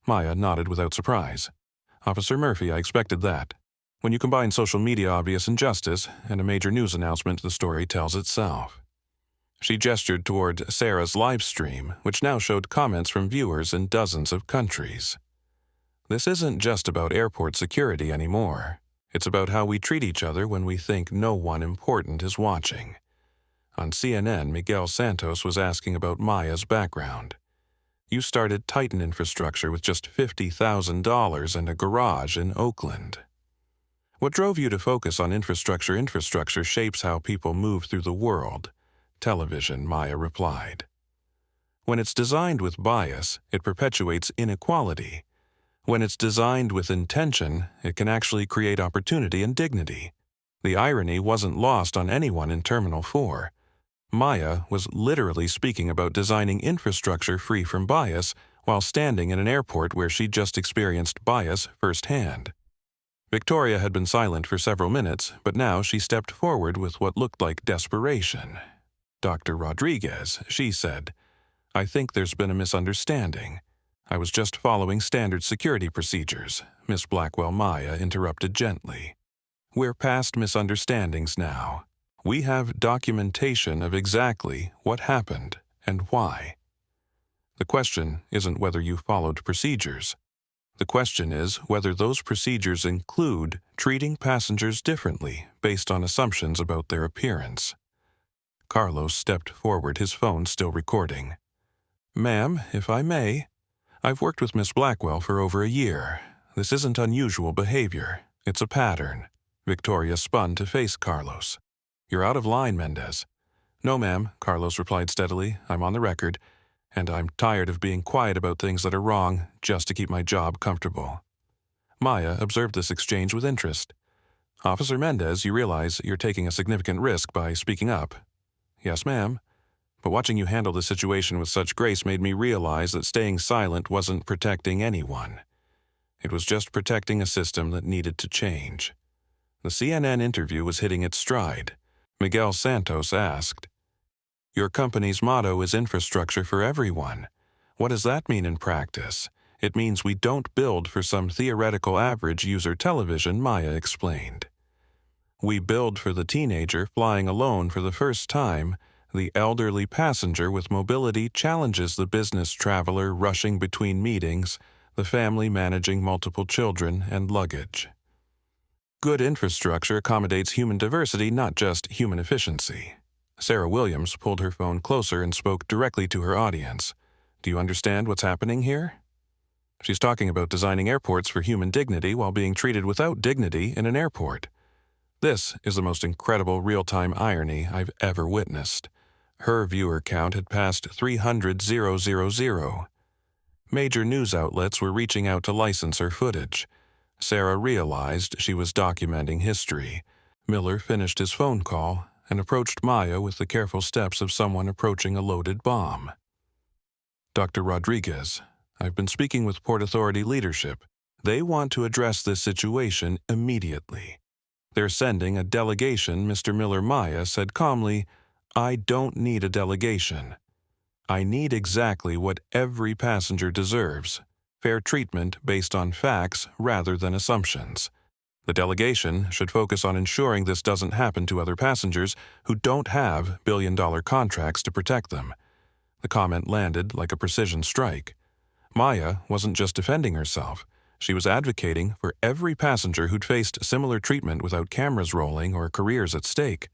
Maya nodded without surprise. "Officer Murphy, I expected that. When you combine social media obvious injustice and a major news announcement, the story tells itself." She gestured toward Sarah's live stream, which now showed comments from viewers in dozens of countries. This isn't just about airport security anymore. It's about how we treat each other when we think no one important is watching. On CNN, Miguel Santos was asking about Maya's background. "You started Titan Infrastructure with just $50,000 and a garage in Oakland. What drove you to focus on infrastructure? Infrastructure shapes how people move through the world." "Television," Maya replied. "When it's designed with bias, it perpetuates inequality. When it's designed with intention, it can actually create opportunity and dignity." The irony wasn't lost on anyone in Terminal 4. Maya was literally speaking about designing infrastructure free from bias while standing in an airport where she'd just experienced bias firsthand. Victoria had been silent for several minutes, but now she stepped forward with what looked like desperation. "Dr. Rodriguez," she said, "I think there's been a misunderstanding. I was just following standard security procedures." Miss Blackwell Maya interrupted gently. "We're past misunderstandings now. We have documentation of exactly what happened and why. The question isn't whether you followed procedures. The question is whether those procedures include treating passengers differently based on assumptions about their appearance." Carlos stepped forward, his phone still recording. "Ma'am, if I may, I've worked with Miss Blackwell for over a year. This isn't unusual behavior. It's a pattern." Victoria spun to face Carlos. "You're out of line, Mendez." "No, ma'am," Carlos replied steadily. "I'm on the record, and I'm tired of being quiet about things that are wrong just to keep my job comfortable." Maya observed this exchange with interest. "Officer Mendez, you realize you're taking a significant risk by speaking up." "Yes, ma'am. But watching you handle the situation with such grace made me realize that staying silent wasn't protecting anyone. It was just protecting a system that needed to change." The CNN interview was hitting its stride. Miguel Santos asked, "Your company's motto is infrastructure for everyone. What does that mean in practice?" "It means we don't build for some theoretical average user." Television, Maya explained. "We build for the teenager flying alone for the first time. The elderly passenger with mobility challenges the business traveler rushing between meetings, the family managing multiple children and luggage. Good infrastructure accommodates human diversity, not just human efficiency." Sarah Williams pulled her phone closer and spoke directly to her audience. "Do you understand what's happening here?" She's talking about designing airports for human dignity while being treated without dignity in an airport. This is the most incredible real-time irony I've ever witnessed. Her viewer count had passed 300,000. Major news outlets were reaching out to license her footage. Sarah realized she was documenting history. Miller finished his phone call and approached Maya with the careful steps of someone approaching a loaded bomb. "Dr. Rodriguez, I've been speaking with Port Authority leadership. They want to address this situation immediately. They're sending a delegation." Mr. Miller Maya said calmly, "I don't need a delegation. I need exactly what every passenger deserves: fair treatment based on facts rather than assumptions. The delegation should focus on ensuring this doesn't happen to other passengers who don't have billion-dollar contracts to protect them. The comment landed like a precision strike. Maya wasn't just defending herself. She was advocating for every passenger who'd faced similar treatment without cameras rolling or careers at stake.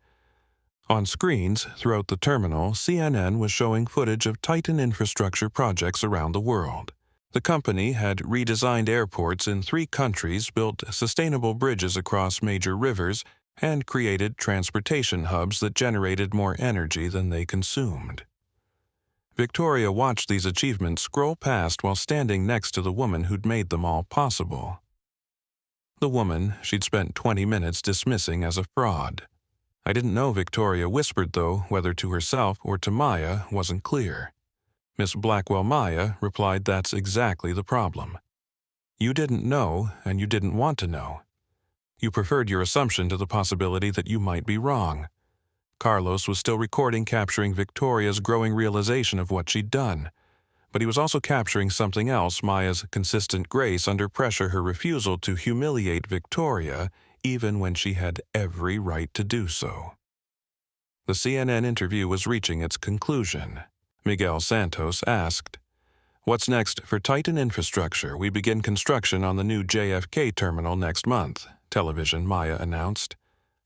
On screens throughout the terminal, CNN was showing footage of Titan infrastructure projects around the world. The company had redesigned airports in 3 countries, built sustainable bridges across major rivers, and created transportation hubs that generated more energy than they consumed. Victoria watched these achievements scroll past while standing next to the woman who'd made them all possible. The woman she'd spent 20 minutes dismissing as a fraud. I didn't know, Victoria whispered, though whether to herself or to Maya wasn't clear. Miss Blackwell Maya replied, "That's exactly the problem. You didn't know, and you didn't want to know. You preferred your assumption to the possibility that you might be wrong." Carlos was still recording, capturing Victoria's growing realization of what she'd done. But he was also capturing something else: Maya's consistent grace under pressure, her refusal to humiliate Victoria, even when she had every right to do so. The CNN interview was reaching its conclusion. Miguel Santos asked, "What's next for Titan infrastructure? We begin construction on the new JFK terminal next month," Television Maya announced.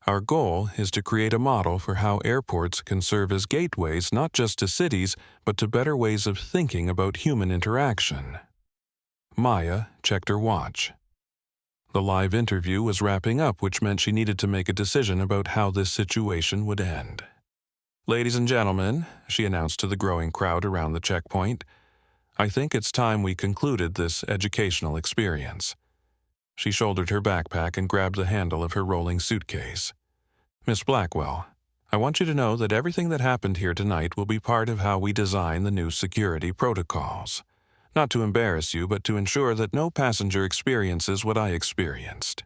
"Our goal is to create a model for how airports can serve as gateways not just to cities, but to better ways of thinking about human interaction." Maya checked her watch. The live interview was wrapping up, which meant she needed to make a decision about how this situation would end. "Ladies and gentlemen," she announced to the growing crowd around the checkpoint, "I think it's time we concluded this educational experience." She shouldered her backpack and grabbed the handle of her rolling suitcase. "Miss Blackwell, I want you to know that everything that happened here tonight will be part of how we design the new security protocols. Not to embarrass you, but to ensure that no passenger experiences what I experienced."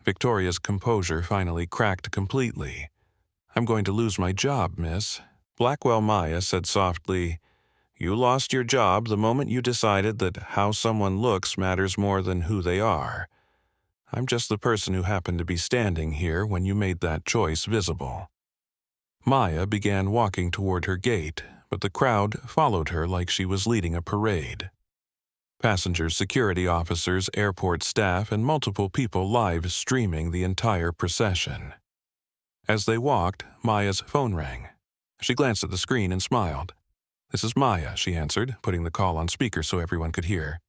Victoria's composure finally cracked completely. "I'm going to lose my job, miss." Blackwell Maya said softly, "You lost your job the moment you decided that how someone looks matters more than who they are. I'm just the person who happened to be standing here when you made that choice visible." Maya began walking toward her gate, but the crowd followed her like she was leading a parade. Passengers, security officers, airport staff, and multiple people live streaming the entire procession. As they walked, Maya's phone rang. She glanced at the screen and smiled. "This is Maya," she answered, putting the call on speaker so everyone could hear.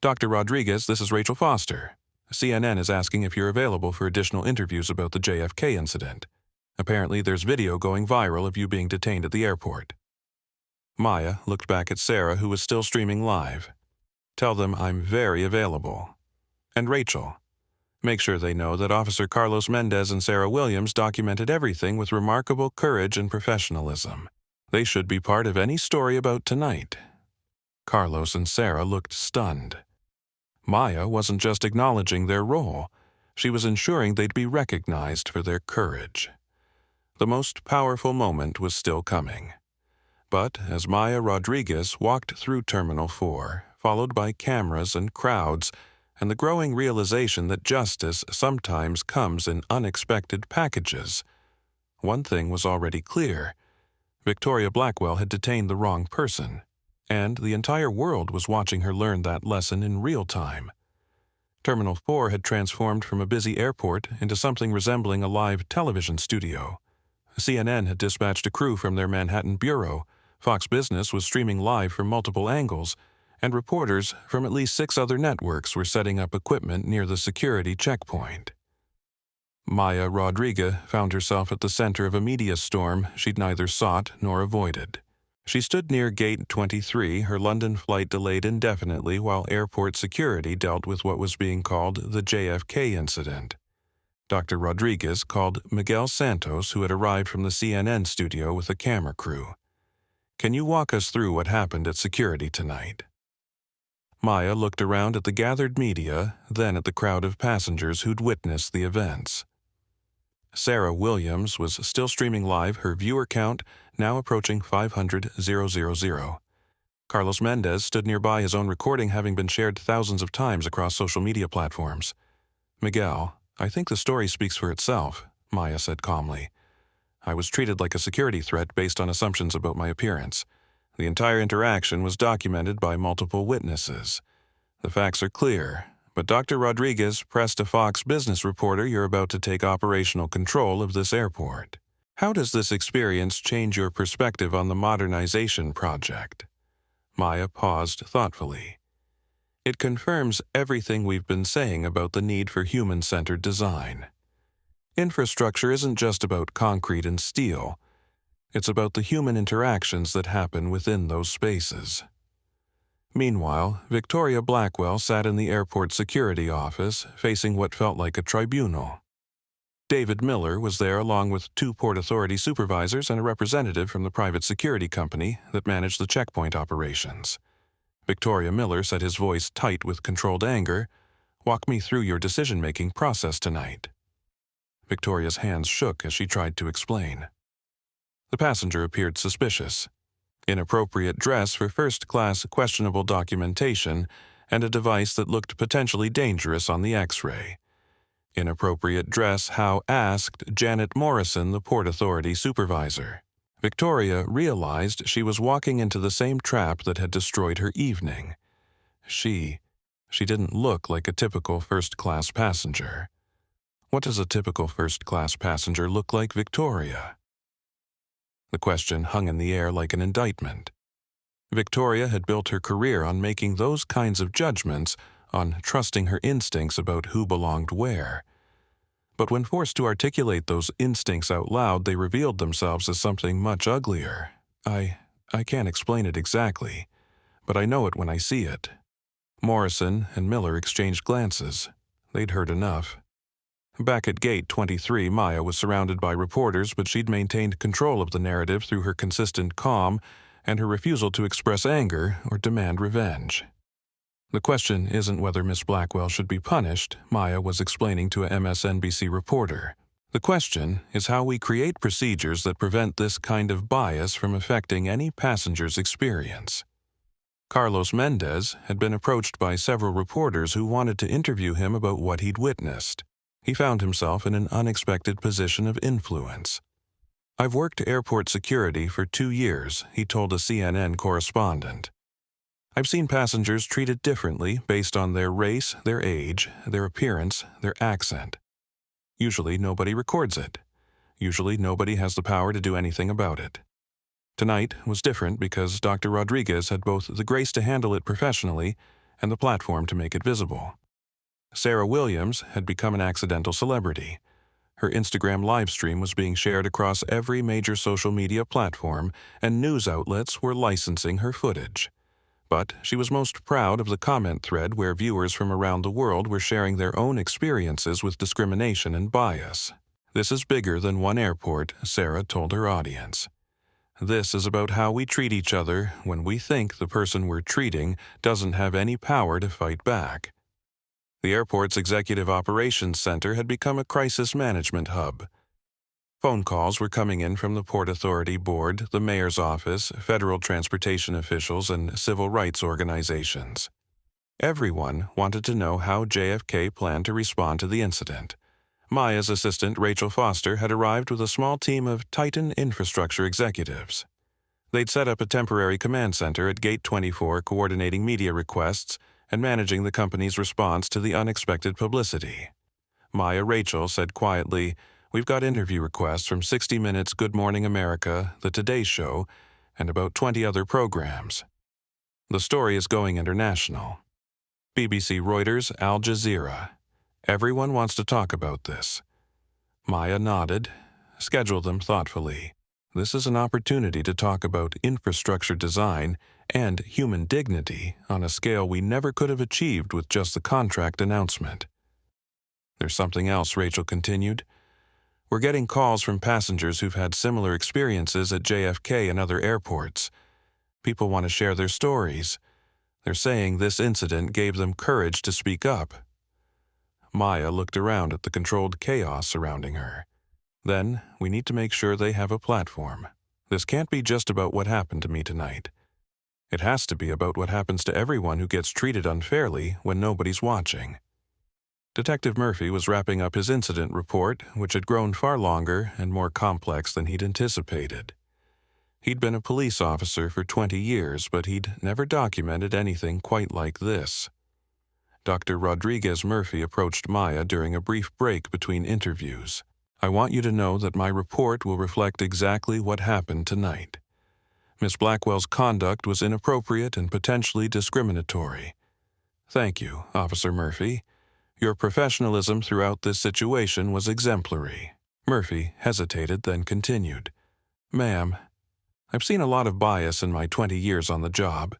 "Dr. Rodriguez, this is Rachel Foster. CNN is asking if you're available for additional interviews about the JFK incident. Apparently there's video going viral of you being detained at the airport." Maya looked back at Sarah, who was still streaming live. "Tell them I'm very available. And Rachel, make sure they know that Officer Carlos Mendez and Sarah Williams documented everything with remarkable courage and professionalism. They should be part of any story about tonight." Carlos and Sarah looked stunned. Maya wasn't just acknowledging their role. She was ensuring they'd be recognized for their courage. The most powerful moment was still coming. But as Maya Rodriguez walked through Terminal 4, followed by cameras and crowds, and the growing realization that justice sometimes comes in unexpected packages, one thing was already clear. Victoria Blackwell had detained the wrong person, and the entire world was watching her learn that lesson in real time. Terminal 4 had transformed from a busy airport into something resembling a live television studio. CNN had dispatched a crew from their Manhattan bureau, Fox Business was streaming live from multiple angles, and reporters from at least 6 other networks were setting up equipment near the security checkpoint. Maya Rodriguez found herself at the center of a media storm she'd neither sought nor avoided. She stood near Gate 23, her London flight delayed indefinitely while airport security dealt with what was being called the JFK incident. Dr. Rodriguez called Miguel Santos, who had arrived from the CNN studio with a camera crew. "Can you walk us through what happened at security tonight?" Maya looked around at the gathered media, then at the crowd of passengers who'd witnessed the events. Sarah Williams was still streaming live, her viewer count now approaching 500,000. Carlos Mendez stood nearby, his own recording having been shared thousands of times across social media platforms. "Miguel, I think the story speaks for itself," Maya said calmly. "I was treated like a security threat based on assumptions about my appearance. The entire interaction was documented by multiple witnesses. The facts are clear, but Dr. Rodriguez pressed a Fox business reporter you're about to take operational control of this airport. How does this experience change your perspective on the modernization project?" Maya paused thoughtfully. "It confirms everything we've been saying about the need for human-centered design. Infrastructure isn't just about concrete and steel. It's about the human interactions that happen within those spaces." Meanwhile, Victoria Blackwell sat in the airport security office, facing what felt like a tribunal. David Miller was there along with 2 Port Authority supervisors and a representative from the private security company that managed the checkpoint operations. Victoria Miller said, his voice tight with controlled anger, "Walk me through your decision-making process tonight." Victoria's hands shook as she tried to explain. The passenger appeared suspicious. Inappropriate dress for first-class questionable documentation and a device that looked potentially dangerous on the X-ray. Inappropriate dress, Howe asked Janet Morrison, the Port Authority supervisor. Victoria realized she was walking into the same trap that had destroyed her evening. She didn't look like a typical first-class passenger. What does a typical first-class passenger look like, Victoria? The question hung in the air like an indictment. Victoria had built her career on making those kinds of judgments, on trusting her instincts about who belonged where. But when forced to articulate those instincts out loud, they revealed themselves as something much uglier. I can't explain it exactly, but I know it when I see it." Morrison and Miller exchanged glances. They'd heard enough. Back at Gate 23, Maya was surrounded by reporters, but she'd maintained control of the narrative through her consistent calm and her refusal to express anger or demand revenge. "The question isn't whether Miss Blackwell should be punished," Maya was explaining to a MSNBC reporter. "The question is how we create procedures that prevent this kind of bias from affecting any passenger's experience." Carlos Mendez had been approached by several reporters who wanted to interview him about what he'd witnessed. He found himself in an unexpected position of influence. "I've worked airport security for 2 years," he told a CNN correspondent. "I've seen passengers treated differently based on their race, their age, their appearance, their accent. Usually nobody records it. Usually nobody has the power to do anything about it. Tonight was different because Dr. Rodriguez had both the grace to handle it professionally and the platform to make it visible." Sarah Williams had become an accidental celebrity. Her Instagram livestream was being shared across every major social media platform, and news outlets were licensing her footage. But she was most proud of the comment thread where viewers from around the world were sharing their own experiences with discrimination and bias. "This is bigger than one airport," Sarah told her audience. "This is about how we treat each other when we think the person we're treating doesn't have any power to fight back." The airport's Executive Operations Center had become a crisis management hub. Phone calls were coming in from the Port Authority Board, the mayor's office, federal transportation officials, and civil rights organizations. Everyone wanted to know how JFK planned to respond to the incident. Maya's assistant, Rachel Foster, had arrived with a small team of Titan infrastructure executives. They'd set up a temporary command center at Gate 24, coordinating media requests and managing the company's response to the unexpected publicity. Maya Rachel said quietly, "We've got interview requests from 60 Minutes, Good Morning America, The Today Show, and about 20 other programs. The story is going international. BBC, Reuters, Al Jazeera. Everyone wants to talk about this." Maya nodded. "Schedule them thoughtfully. This is an opportunity to talk about infrastructure design and human dignity on a scale we never could have achieved with just the contract announcement." "There's something else," Rachel continued. "We're getting calls from passengers who've had similar experiences at JFK and other airports. People want to share their stories. They're saying this incident gave them courage to speak up." Maya looked around at the controlled chaos surrounding her. "Then, we need to make sure they have a platform. This can't be just about what happened to me tonight. It has to be about what happens to everyone who gets treated unfairly when nobody's watching. Detective Murphy was wrapping up his incident report, which had grown far longer and more complex than he'd anticipated. He'd been a police officer for 20 years, but he'd never documented anything quite like this. Dr. Rodriguez Murphy approached Maya during a brief break between interviews. "I want you to know that my report will reflect exactly what happened tonight. Miss Blackwell's conduct was inappropriate and potentially discriminatory. Thank you, Officer Murphy. Your professionalism throughout this situation was exemplary." Murphy hesitated, then continued. "Ma'am, I've seen a lot of bias in my 20 years on the job.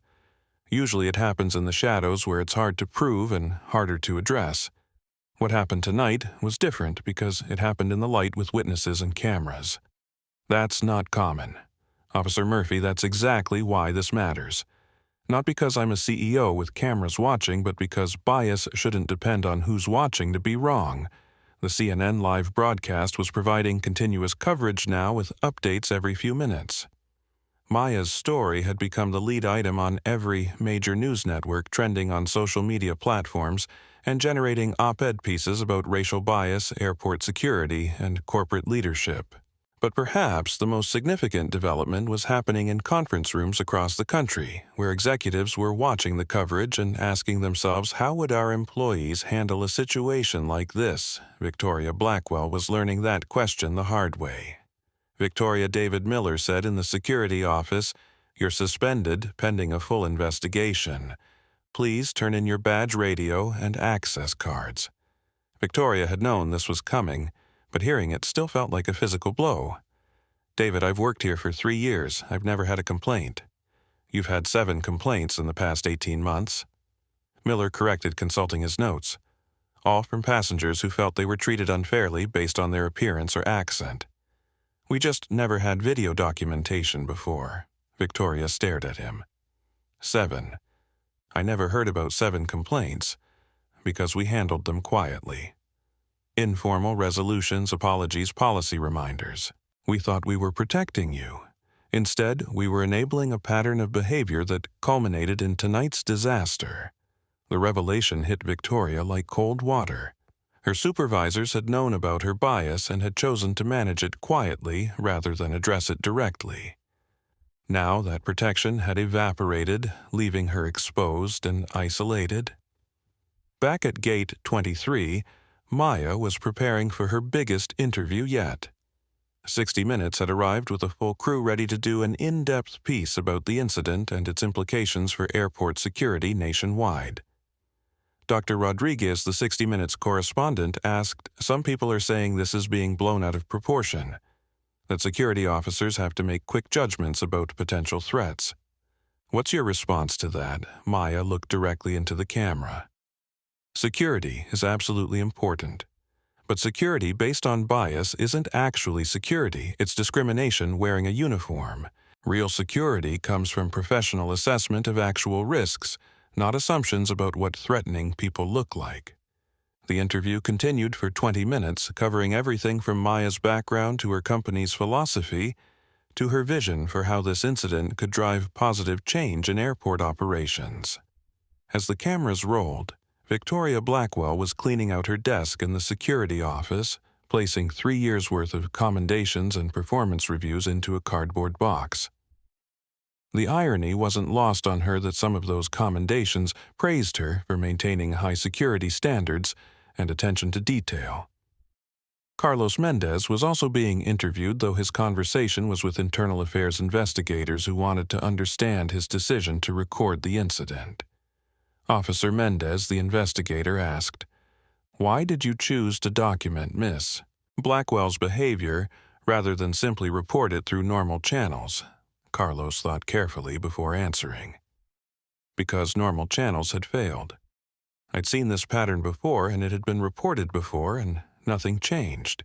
Usually it happens in the shadows where it's hard to prove and harder to address. What happened tonight was different because it happened in the light with witnesses and cameras. That's not common. Officer Murphy, that's exactly why this matters. Not because I'm a CEO with cameras watching, but because bias shouldn't depend on who's watching to be wrong. The CNN live broadcast was providing continuous coverage now with updates every few minutes. Maya's story had become the lead item on every major news network, trending on social media platforms and generating op-ed pieces about racial bias, airport security, and corporate leadership. But perhaps the most significant development was happening in conference rooms across the country, where executives were watching the coverage and asking themselves, how would our employees handle a situation like this? Victoria Blackwell was learning that question the hard way. Victoria David Miller said in the security office, "You're suspended pending a full investigation. Please turn in your badge, radio, and access cards." Victoria had known this was coming, but hearing it still felt like a physical blow. "David, I've worked here for 3 years. I've never had a complaint." "You've had 7 complaints in the past 18 months. Miller corrected, consulting his notes. "All from passengers who felt they were treated unfairly based on their appearance or accent. We just never had video documentation before." Victoria stared at him. 7. I never heard about 7 complaints, because we handled them quietly. Informal resolutions, apologies, policy reminders. We thought we were protecting you. Instead, we were enabling a pattern of behavior that culminated in tonight's disaster. The revelation hit Victoria like cold water. Her supervisors had known about her bias and had chosen to manage it quietly rather than address it directly. Now that protection had evaporated, leaving her exposed and isolated. Back at Gate 23, Maya was preparing for her biggest interview yet. 60 Minutes had arrived with a full crew ready to do an in-depth piece about the incident and its implications for airport security nationwide. Dr. Rodriguez, the 60 Minutes correspondent, asked, "Some people are saying this is being blown out of proportion, that security officers have to make quick judgments about potential threats. What's your response to that?" Maya looked directly into the camera. "Security is absolutely important. But security based on bias isn't actually security, it's discrimination wearing a uniform. Real security comes from professional assessment of actual risks, not assumptions about what threatening people look like." The interview continued for 20 minutes, covering everything from Maya's background to her company's philosophy to her vision for how this incident could drive positive change in airport operations. As the cameras rolled, Victoria Blackwell was cleaning out her desk in the security office, placing 3 years' worth of commendations and performance reviews into a cardboard box. The irony wasn't lost on her that some of those commendations praised her for maintaining high security standards and attention to detail. Carlos Mendez was also being interviewed, though his conversation was with internal affairs investigators who wanted to understand his decision to record the incident. Officer Mendez, the investigator, asked, "Why did you choose to document Miss Blackwell's behavior rather than simply report it through normal channels?" Carlos thought carefully before answering. "Because normal channels had failed. I'd seen this pattern before, and it had been reported before, and nothing changed.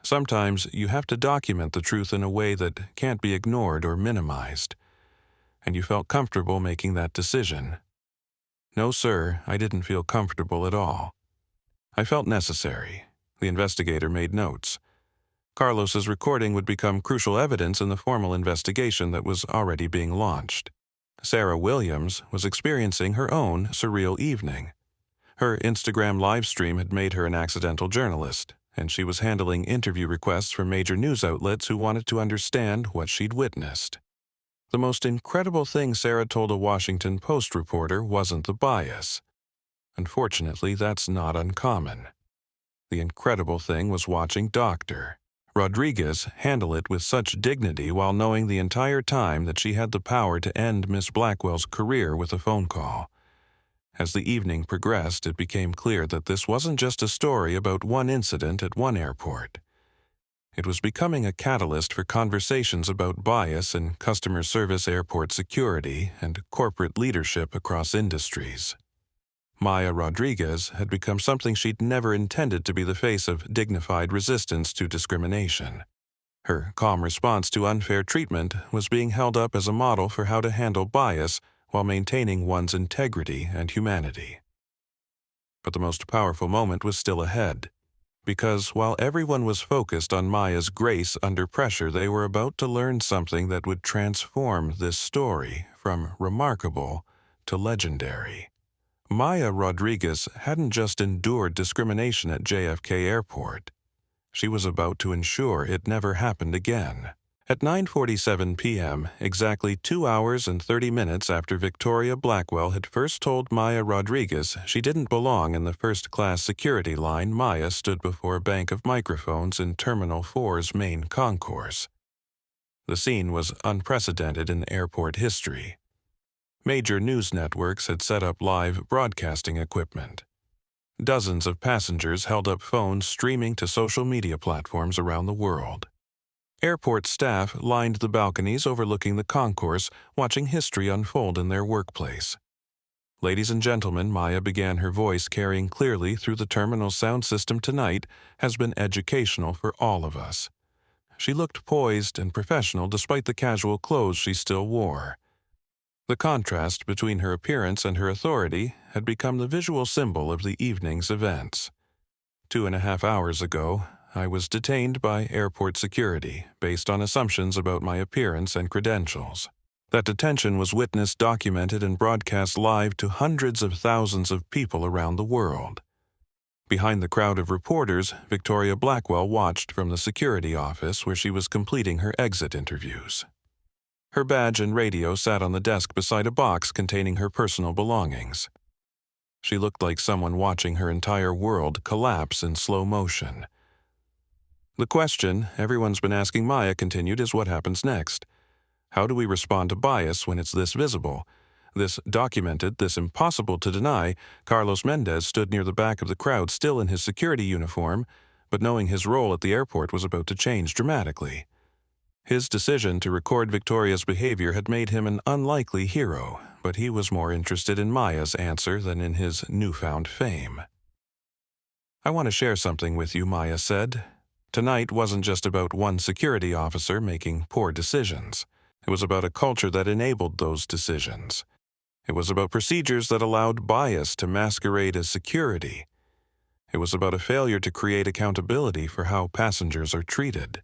Sometimes you have to document the truth in a way that can't be ignored or minimized. And you felt comfortable making that decision." "No, sir, I didn't feel comfortable at all. I felt necessary." The investigator made notes. Carlos's recording would become crucial evidence in the formal investigation that was already being launched. Sarah Williams was experiencing her own surreal evening. Her Instagram livestream had made her an accidental journalist, and she was handling interview requests from major news outlets who wanted to understand what she'd witnessed. The most incredible thing Sarah told a Washington Post reporter wasn't the bias. Unfortunately, that's not uncommon. The incredible thing was watching Dr. Rodriguez handle it with such dignity while knowing the entire time that she had the power to end Miss Blackwell's career with a phone call. As the evening progressed, it became clear that this wasn't just a story about one incident at one airport. It was becoming a catalyst for conversations about bias in customer service, airport security, and corporate leadership across industries. Maya Rodriguez had become something she'd never intended to be the face of dignified resistance to discrimination. Her calm response to unfair treatment was being held up as a model for how to handle bias while maintaining one's integrity and humanity. But the most powerful moment was still ahead, because while everyone was focused on Maya's grace under pressure, they were about to learn something that would transform this story from remarkable to legendary. Maya Rodriguez hadn't just endured discrimination at JFK Airport. She was about to ensure it never happened again. At 9:47 p.m., exactly 2 hours and 30 minutes after Victoria Blackwell had first told Maya Rodriguez she didn't belong in the first-class security line, Maya stood before a bank of microphones in Terminal 4's main concourse. The scene was unprecedented in airport history. Major news networks had set up live broadcasting equipment. Dozens of passengers held up phones streaming to social media platforms around the world. Airport staff lined the balconies overlooking the concourse, watching history unfold in their workplace. Ladies and gentlemen, Maya began, her voice carrying clearly through the terminal sound system. Tonight has been educational for all of us. She looked poised and professional despite the casual clothes she still wore. The contrast between her appearance and her authority had become the visual symbol of the evening's events. 2.5 hours ago, I was detained by airport security based on assumptions about my appearance and credentials. That detention was witnessed, documented, and broadcast live to hundreds of thousands of people around the world. Behind the crowd of reporters, Victoria Blackwell watched from the security office where she was completing her exit interviews. Her badge and radio sat on the desk beside a box containing her personal belongings. She looked like someone watching her entire world collapse in slow motion. The question everyone's been asking Maya continued is what happens next. How do we respond to bias when it's this visible, this documented, this impossible to deny? Carlos Mendez stood near the back of the crowd, still in his security uniform, but knowing his role at the airport was about to change dramatically. His decision to record Victoria's behavior had made him an unlikely hero, but he was more interested in Maya's answer than in his newfound fame. "I want to share something with you," Maya said. Tonight wasn't just about one security officer making poor decisions. It was about a culture that enabled those decisions. It was about procedures that allowed bias to masquerade as security. It was about a failure to create accountability for how passengers are treated.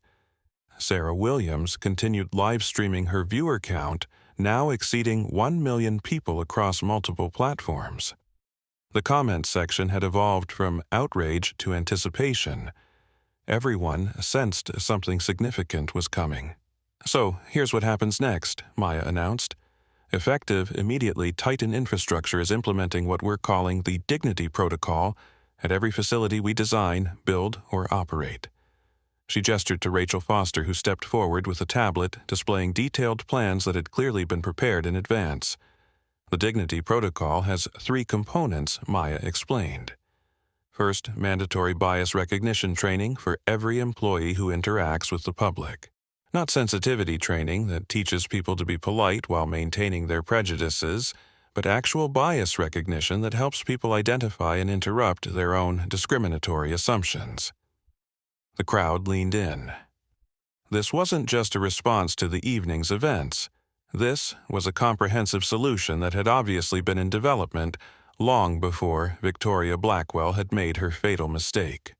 Sarah Williams continued live streaming her viewer count, now exceeding 1 million people across multiple platforms. The comment section had evolved from outrage to anticipation. Everyone sensed something significant was coming. "So, here's what happens next," Maya announced. "Effective, immediately, Titan Infrastructure is implementing what we're calling the Dignity Protocol at every facility we design, build, or operate." She gestured to Rachel Foster, who stepped forward with a tablet displaying detailed plans that had clearly been prepared in advance. "The Dignity Protocol has 3 components," Maya explained. First, mandatory bias recognition training for every employee who interacts with the public. Not sensitivity training that teaches people to be polite while maintaining their prejudices, but actual bias recognition that helps people identify and interrupt their own discriminatory assumptions. The crowd leaned in. This wasn't just a response to the evening's events. This was a comprehensive solution that had obviously been in development long before Victoria Blackwell had made her fatal mistake.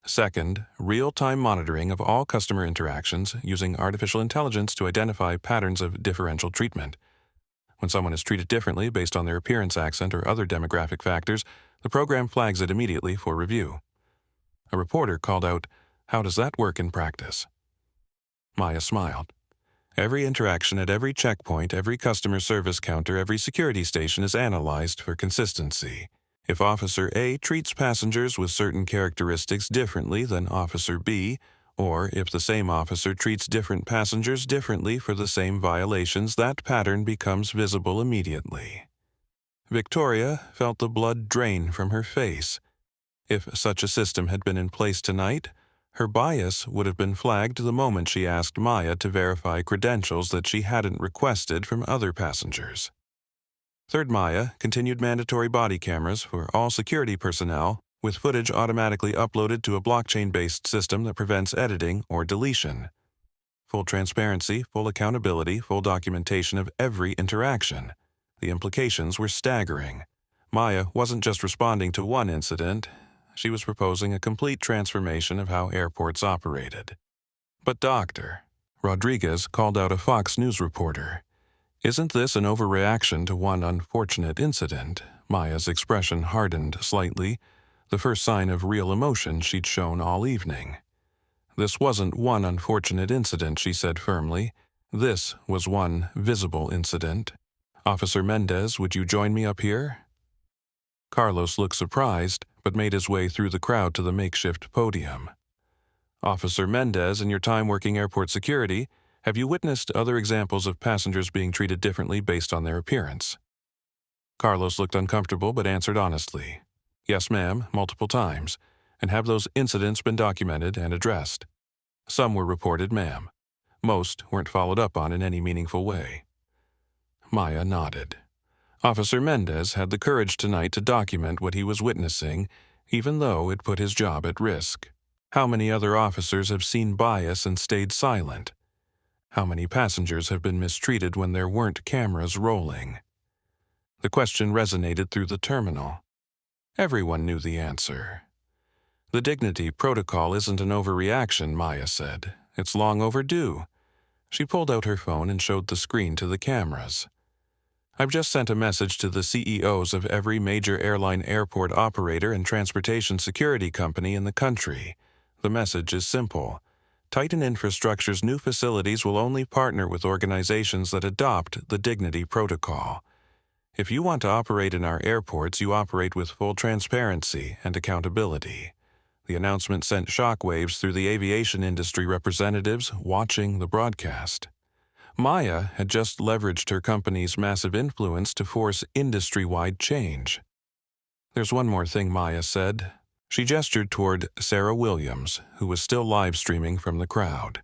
Second, real-time monitoring of all customer interactions using artificial intelligence to identify patterns of differential treatment. When someone is treated differently based on their appearance, accent, or other demographic factors, the program flags it immediately for review. A reporter called out, "How does that work in practice?" Maya smiled. Every interaction at every checkpoint, every customer service counter, every security station is analyzed for consistency. If Officer A treats passengers with certain characteristics differently than Officer B, or if the same officer treats different passengers differently for the same violations, that pattern becomes visible immediately. Victoria felt the blood drain from her face. If such a system had been in place tonight, her bias would have been flagged the moment she asked Maya to verify credentials that she hadn't requested from other passengers. Third Maya continued mandatory body cameras for all security personnel, with footage automatically uploaded to a blockchain-based system that prevents editing or deletion. Full transparency, full accountability, full documentation of every interaction. The implications were staggering. Maya wasn't just responding to one incident. She was proposing a complete transformation of how airports operated. "But Doctor," Rodriguez called out a Fox News reporter, "isn't this an overreaction to one unfortunate incident?" Maya's expression hardened slightly, the first sign of real emotion she'd shown all evening. "This wasn't one unfortunate incident," she said firmly. "This was one visible incident. Officer Mendez, would you join me up here?" Carlos looked surprised, but made his way through the crowd to the makeshift podium. "Officer Mendez, in your time working airport security, have you witnessed other examples of passengers being treated differently based on their appearance?" Carlos looked uncomfortable but answered honestly, "Yes, ma'am, multiple times. And have those incidents been documented and addressed?" "Some were reported, ma'am. Most weren't followed up on in any meaningful way." Maya nodded. Officer Mendez had the courage tonight to document what he was witnessing, even though it put his job at risk. How many other officers have seen bias and stayed silent? How many passengers have been mistreated when there weren't cameras rolling? The question resonated through the terminal. Everyone knew the answer. "The dignity protocol isn't an overreaction," Maya said. "It's long overdue." She pulled out her phone and showed the screen to the cameras. "I've just sent a message to the CEOs of every major airline airport operator and transportation security company in the country. The message is simple. Titan Infrastructure's new facilities will only partner with organizations that adopt the Dignity Protocol. If you want to operate in our airports, you operate with full transparency and accountability." The announcement sent shockwaves through the aviation industry representatives watching the broadcast. Maya had just leveraged her company's massive influence to force industry-wide change. "There's one more thing," Maya said. She gestured toward Sarah Williams, who was still live-streaming from the crowd.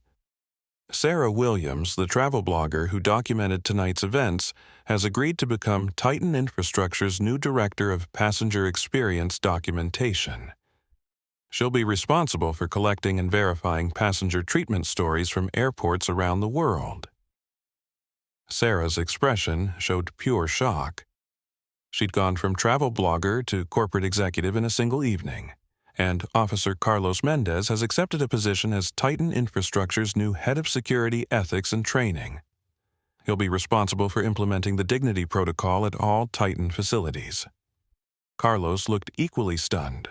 Sarah Williams, the travel blogger who documented tonight's events, has agreed to become Titan Infrastructure's new Director of Passenger Experience Documentation. She'll be responsible for collecting and verifying passenger treatment stories from airports around the world. Sarah's expression showed pure shock. She'd gone from travel blogger to corporate executive in a single evening, and Officer Carlos Mendez has accepted a position as Titan Infrastructure's new Head of Security, Ethics, and Training. He'll be responsible for implementing the Dignity Protocol at all Titan facilities. Carlos looked equally stunned.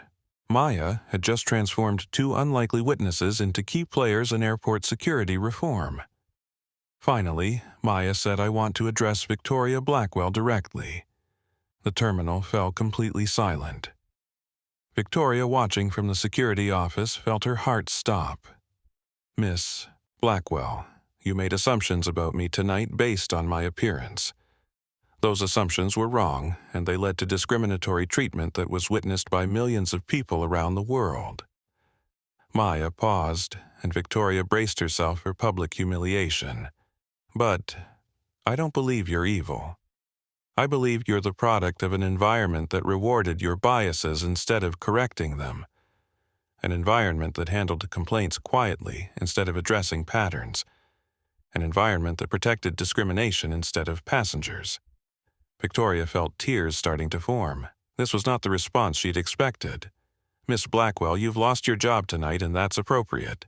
Maya had just transformed two unlikely witnesses into key players in airport security reform. Finally, Maya said, "I want to address Victoria Blackwell directly." The terminal fell completely silent. Victoria, watching from the security office, felt her heart stop. "Miss Blackwell, you made assumptions about me tonight based on my appearance. Those assumptions were wrong, and they led to discriminatory treatment that was witnessed by millions of people around the world." Maya paused, and Victoria braced herself for public humiliation. "But I don't believe you're evil. I believe you're the product of an environment that rewarded your biases instead of correcting them. An environment that handled complaints quietly instead of addressing patterns. An environment that protected discrimination instead of passengers." Victoria felt tears starting to form. This was not the response she'd expected. "Miss Blackwell, you've lost your job tonight, and that's appropriate.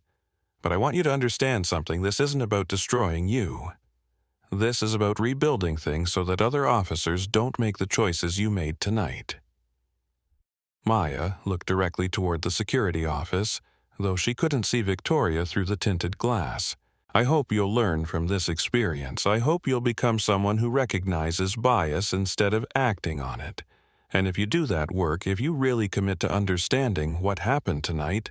But I want you to understand something. This isn't about destroying you. This is about rebuilding things so that other officers don't make the choices you made tonight. Maya looked directly toward the security office, though she couldn't see Victoria through the tinted glass. I hope you'll learn from this experience. I hope you'll become someone who recognizes bias instead of acting on it. And if you do that work, if you really commit to understanding what happened tonight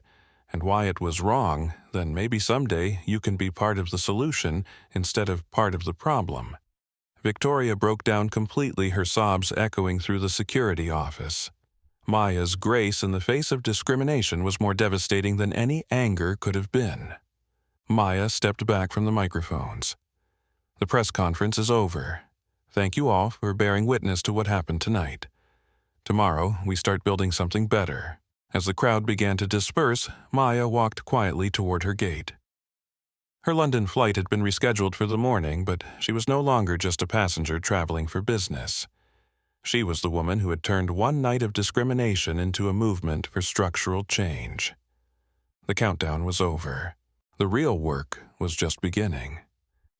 and why it was wrong, then maybe someday you can be part of the solution instead of part of the problem. Victoria broke down completely, her sobs echoing through the security office. Maya's grace in the face of discrimination was more devastating than any anger could have been. Maya stepped back from the microphones. The press conference is over. Thank you all for bearing witness to what happened tonight. Tomorrow, we start building something better. As the crowd began to disperse, Maya walked quietly toward her gate. Her London flight had been rescheduled for the morning, but she was no longer just a passenger traveling for business. She was the woman who had turned one night of discrimination into a movement for structural change. The countdown was over. The real work was just beginning.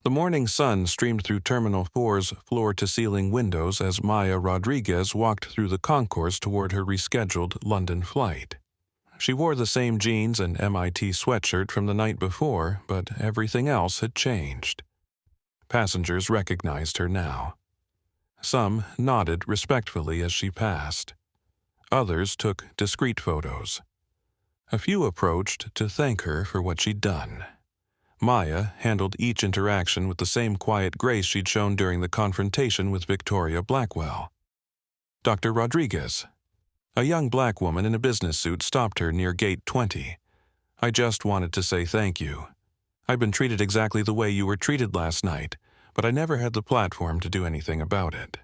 The morning sun streamed through Terminal 4's floor-to-ceiling windows as Maya Rodriguez walked through the concourse toward her rescheduled London flight. She wore the same jeans and MIT sweatshirt from the night before, but everything else had changed. Passengers recognized her now. Some nodded respectfully as she passed. Others took discreet photos. A few approached to thank her for what she'd done. Maya handled each interaction with the same quiet grace she'd shown during the confrontation with Victoria Blackwell. Dr. Rodriguez, a young black woman in a business suit, stopped her near Gate 20. I just wanted to say thank you. I've been treated exactly the way you were treated last night, but I never had the platform to do anything about it.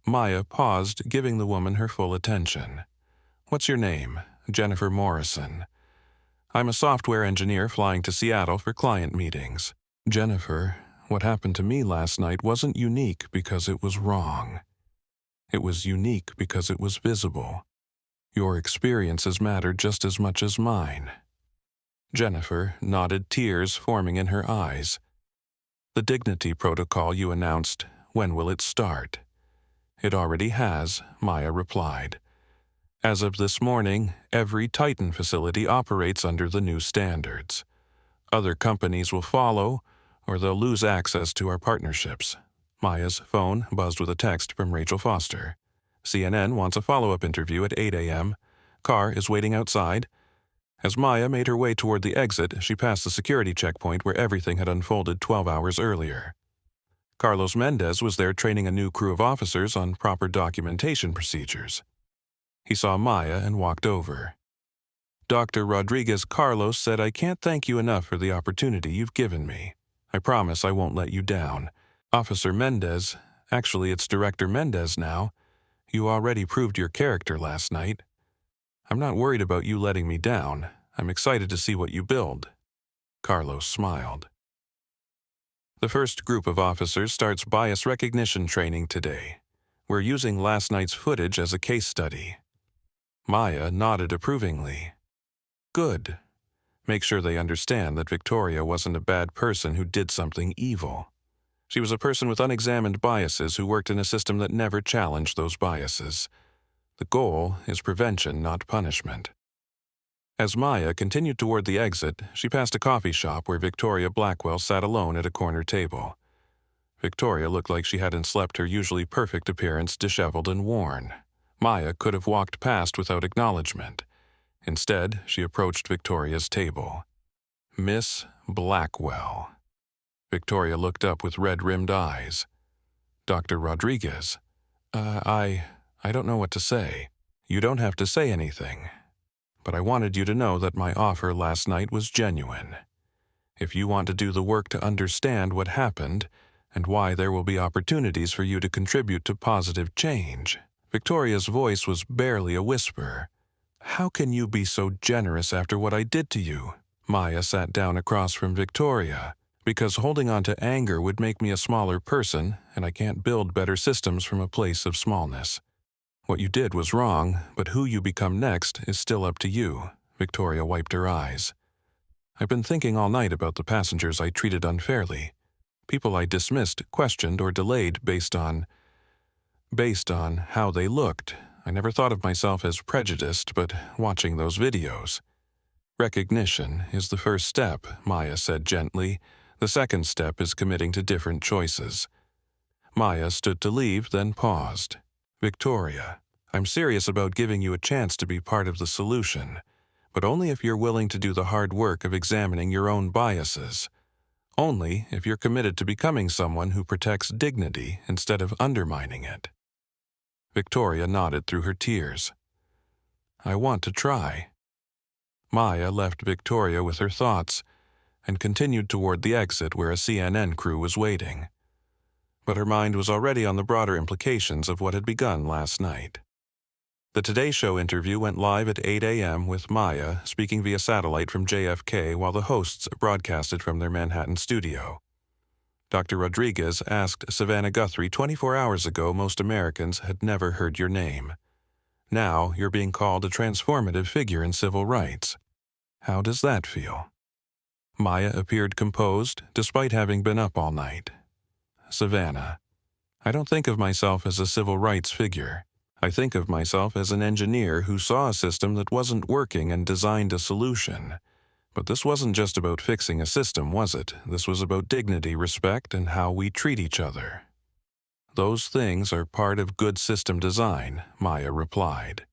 Maya paused, giving the woman her full attention. What's your name? Jennifer Morrison. I'm a software engineer flying to Seattle for client meetings. Jennifer, what happened to me last night wasn't unique because it was wrong. It was unique because it was visible. Your experiences mattered just as much as mine. Jennifer nodded, tears forming in her eyes. The dignity protocol you announced, when will it start? It already has, Maya replied. As of this morning, every Titan facility operates under the new standards. Other companies will follow, or they'll lose access to our partnerships. Maya's phone buzzed with a text from Rachel Foster. CNN wants a follow-up interview at 8 a.m. Car is waiting outside. As Maya made her way toward the exit, she passed the security checkpoint where everything had unfolded 12 hours earlier. Carlos Mendez was there training a new crew of officers on proper documentation procedures. He saw Maya and walked over. Dr. Rodriguez, Carlos said, I can't thank you enough for the opportunity you've given me. I promise I won't let you down. Officer Mendez, actually it's Director Mendez now, you already proved your character last night. I'm not worried about you letting me down. I'm excited to see what you build. Carlos smiled. The first group of officers starts bias recognition training today. We're using last night's footage as a case study. Maya nodded approvingly. Good. Make sure they understand that Victoria wasn't a bad person who did something evil. She was a person with unexamined biases who worked in a system that never challenged those biases. The goal is prevention, not punishment. As Maya continued toward the exit, she passed a coffee shop where Victoria Blackwell sat alone at a corner table. Victoria looked like she hadn't slept, her usually perfect appearance disheveled and worn. Maya could have walked past without acknowledgement. Instead, she approached Victoria's table. Miss Blackwell. Victoria looked up with red-rimmed eyes. Dr. Rodriguez. I don't know what to say. You don't have to say anything. But I wanted you to know that my offer last night was genuine. If you want to do the work to understand what happened and why there will be opportunities for you to contribute to positive change. Victoria's voice was barely a whisper. How can you be so generous after what I did to you? Maya sat down across from Victoria. Because holding on to anger would make me a smaller person, and I can't build better systems from a place of smallness. What you did was wrong, but who you become next is still up to you. Victoria wiped her eyes. I've been thinking all night about the passengers I treated unfairly. People I dismissed, questioned, or delayed based on how they looked. I never thought of myself as prejudiced, but watching those videos. Recognition is the first step, Maya said gently. The second step is committing to different choices. Maya stood to leave, then paused. Victoria, I'm serious about giving you a chance to be part of the solution, but only if you're willing to do the hard work of examining your own biases. Only if you're committed to becoming someone who protects dignity instead of undermining it. Victoria nodded through her tears. I want to try. Maya left Victoria with her thoughts and continued toward the exit where a CNN crew was waiting. But her mind was already on the broader implications of what had begun last night. The Today Show interview went live at 8 a.m. with Maya speaking via satellite from JFK while the hosts broadcasted from their Manhattan studio. Dr. Rodriguez asked Savannah Guthrie 24 hours ago most Americans had never heard your name. Now you're being called a transformative figure in civil rights. How does that feel? Maya appeared composed despite having been up all night. Savannah, I don't think of myself as a civil rights figure. I think of myself as an engineer who saw a system that wasn't working and designed a solution. But this wasn't just about fixing a system, was it? This was about dignity, respect, and how we treat each other. Those things are part of good system design, Maya replied.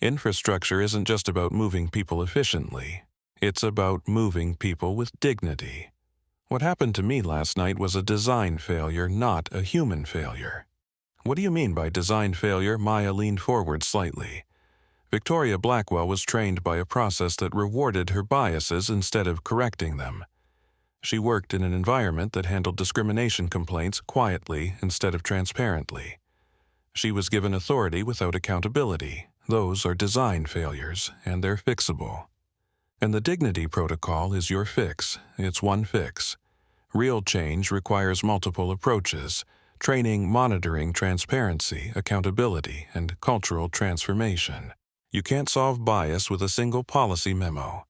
Infrastructure isn't just about moving people efficiently. It's about moving people with dignity. What happened to me last night was a design failure, not a human failure. What do you mean by design failure? Maya leaned forward slightly. Victoria Blackwell was trained by a process that rewarded her biases instead of correcting them. She worked in an environment that handled discrimination complaints quietly instead of transparently. She was given authority without accountability. Those are design failures, and they're fixable. And the dignity protocol is your fix. It's one fix. Real change requires multiple approaches: training, monitoring, transparency, accountability, and cultural transformation. You can't solve bias with a single policy memo.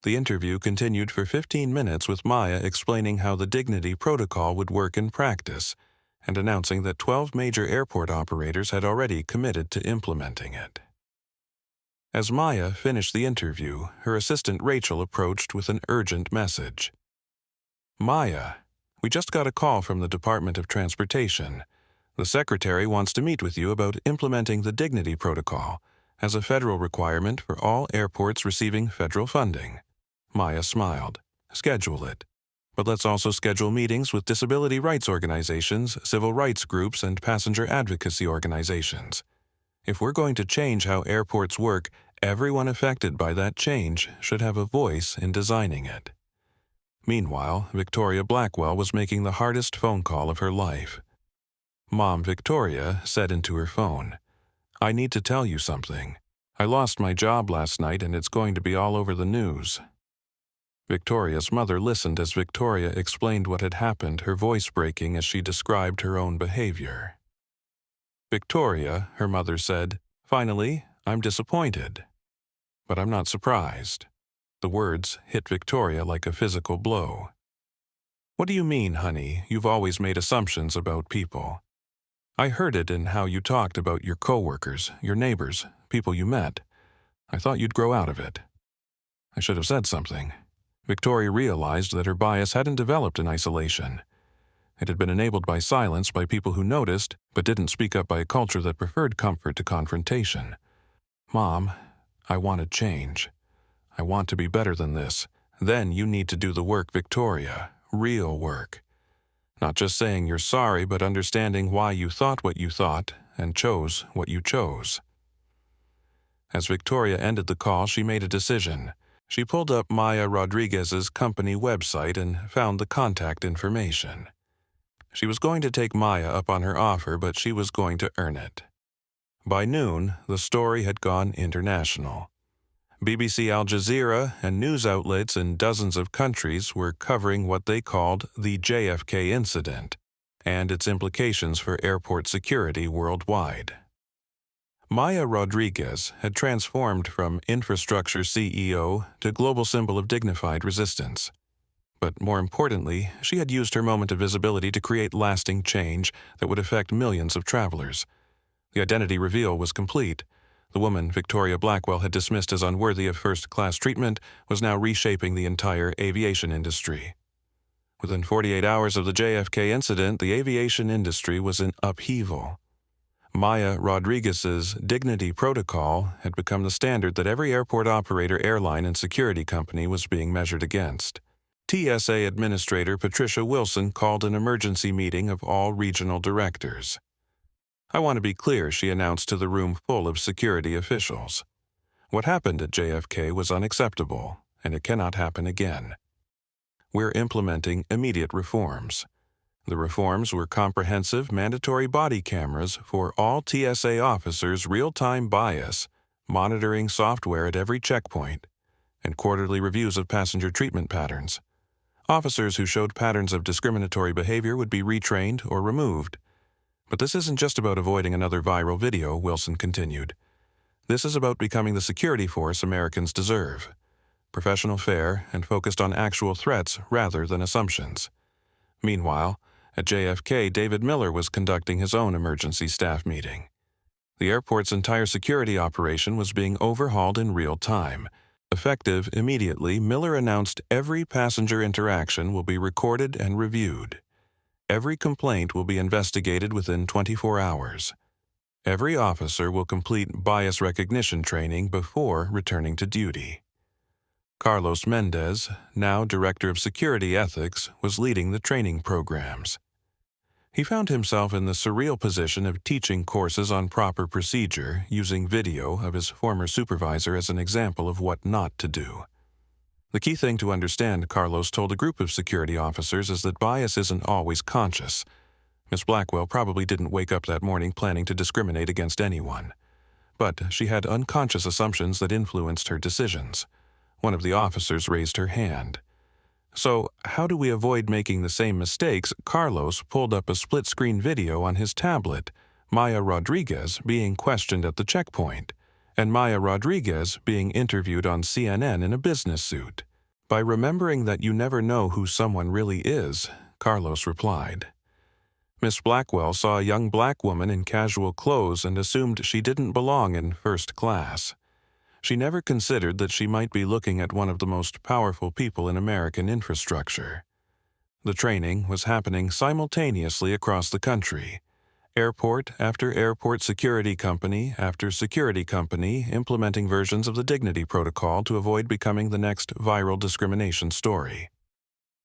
The interview continued for 15 minutes with Maya explaining how the dignity protocol would work in practice and announcing that 12 major airport operators had already committed to implementing it. As Maya finished the interview, her assistant Rachel approached with an urgent message. Maya, we just got a call from the Department of Transportation. The secretary wants to meet with you about implementing the dignity protocol as a federal requirement for all airports receiving federal funding. Maya smiled. Schedule it. But let's also schedule meetings with disability rights organizations, civil rights groups, and passenger advocacy organizations. If we're going to change how airports work, everyone affected by that change should have a voice in designing it. Meanwhile, Victoria Blackwell was making the hardest phone call of her life. Mom Victoria said into her phone, I need to tell you something. I lost my job last night and it's going to be all over the news. Victoria's mother listened as Victoria explained what had happened, her voice breaking as she described her own behavior. Victoria, her mother said, finally, I'm disappointed. But I'm not surprised. The words hit Victoria like a physical blow. What do you mean, honey? You've always made assumptions about people. I heard it in how you talked about your coworkers, your neighbors, people you met. I thought you'd grow out of it. I should have said something. Victoria realized that her bias hadn't developed in isolation. It had been enabled by silence by people who noticed, but didn't speak up by a culture that preferred comfort to confrontation. Mom, I want to change. I want to be better than this. Then you need to do the work, Victoria. Real work. Not just saying you're sorry, but understanding why you thought what you thought and chose what you chose. As Victoria ended the call, she made a decision. She pulled up Maya Rodriguez's company website and found the contact information. She was going to take Maya up on her offer, but she was going to earn it. By noon, the story had gone international. BBC Al Jazeera and news outlets in dozens of countries were covering what they called the JFK incident and its implications for airport security worldwide. Maya Rodriguez had transformed from infrastructure CEO to global symbol of dignified resistance. But more importantly, she had used her moment of visibility to create lasting change that would affect millions of travelers. The identity reveal was complete. The woman Victoria Blackwell had dismissed as unworthy of first-class treatment was now reshaping the entire aviation industry. Within 48 hours of the JFK incident, the aviation industry was in upheaval. Maya Rodriguez's dignity protocol had become the standard that every airport operator, airline, and security company was being measured against. TSA Administrator Patricia Wilson called an emergency meeting of all regional directors. "I want to be clear," she announced to the room full of security officials. "What happened at JFK was unacceptable, and it cannot happen again. We're implementing immediate reforms." The reforms were comprehensive, mandatory body cameras for all TSA officers, real-time bias, monitoring software at every checkpoint, and quarterly reviews of passenger treatment patterns. Officers who showed patterns of discriminatory behavior would be retrained or removed. "But this isn't just about avoiding another viral video," Wilson continued. "This is about becoming the security force Americans deserve. Professional, fair, and focused on actual threats rather than assumptions." Meanwhile, at JFK, David Miller was conducting his own emergency staff meeting. The airport's entire security operation was being overhauled in real time. Effective immediately, Miller announced every passenger interaction will be recorded and reviewed. Every complaint will be investigated within 24 hours. Every officer will complete bias recognition training before returning to duty. Carlos Mendez, now Director of Security Ethics, was leading the training programs. He found himself in the surreal position of teaching courses on proper procedure, using video of his former supervisor as an example of what not to do. "The key thing to understand," Carlos told a group of security officers, "is that bias isn't always conscious. Miss Blackwell probably didn't wake up that morning planning to discriminate against anyone. But she had unconscious assumptions that influenced her decisions." One of the officers raised her hand. "So, how do we avoid making the same mistakes?" Carlos pulled up a split-screen video on his tablet, Maya Rodriguez being questioned at the checkpoint, and Maya Rodriguez being interviewed on CNN in a business suit. "By remembering that you never know who someone really is," Carlos replied. Miss Blackwell saw a young black woman in casual clothes and assumed she didn't belong in first class. She never considered that she might be looking at one of the most powerful people in American infrastructure. The training was happening simultaneously across the country. Airport after airport, security company after security company implementing versions of the dignity protocol to avoid becoming the next viral discrimination story.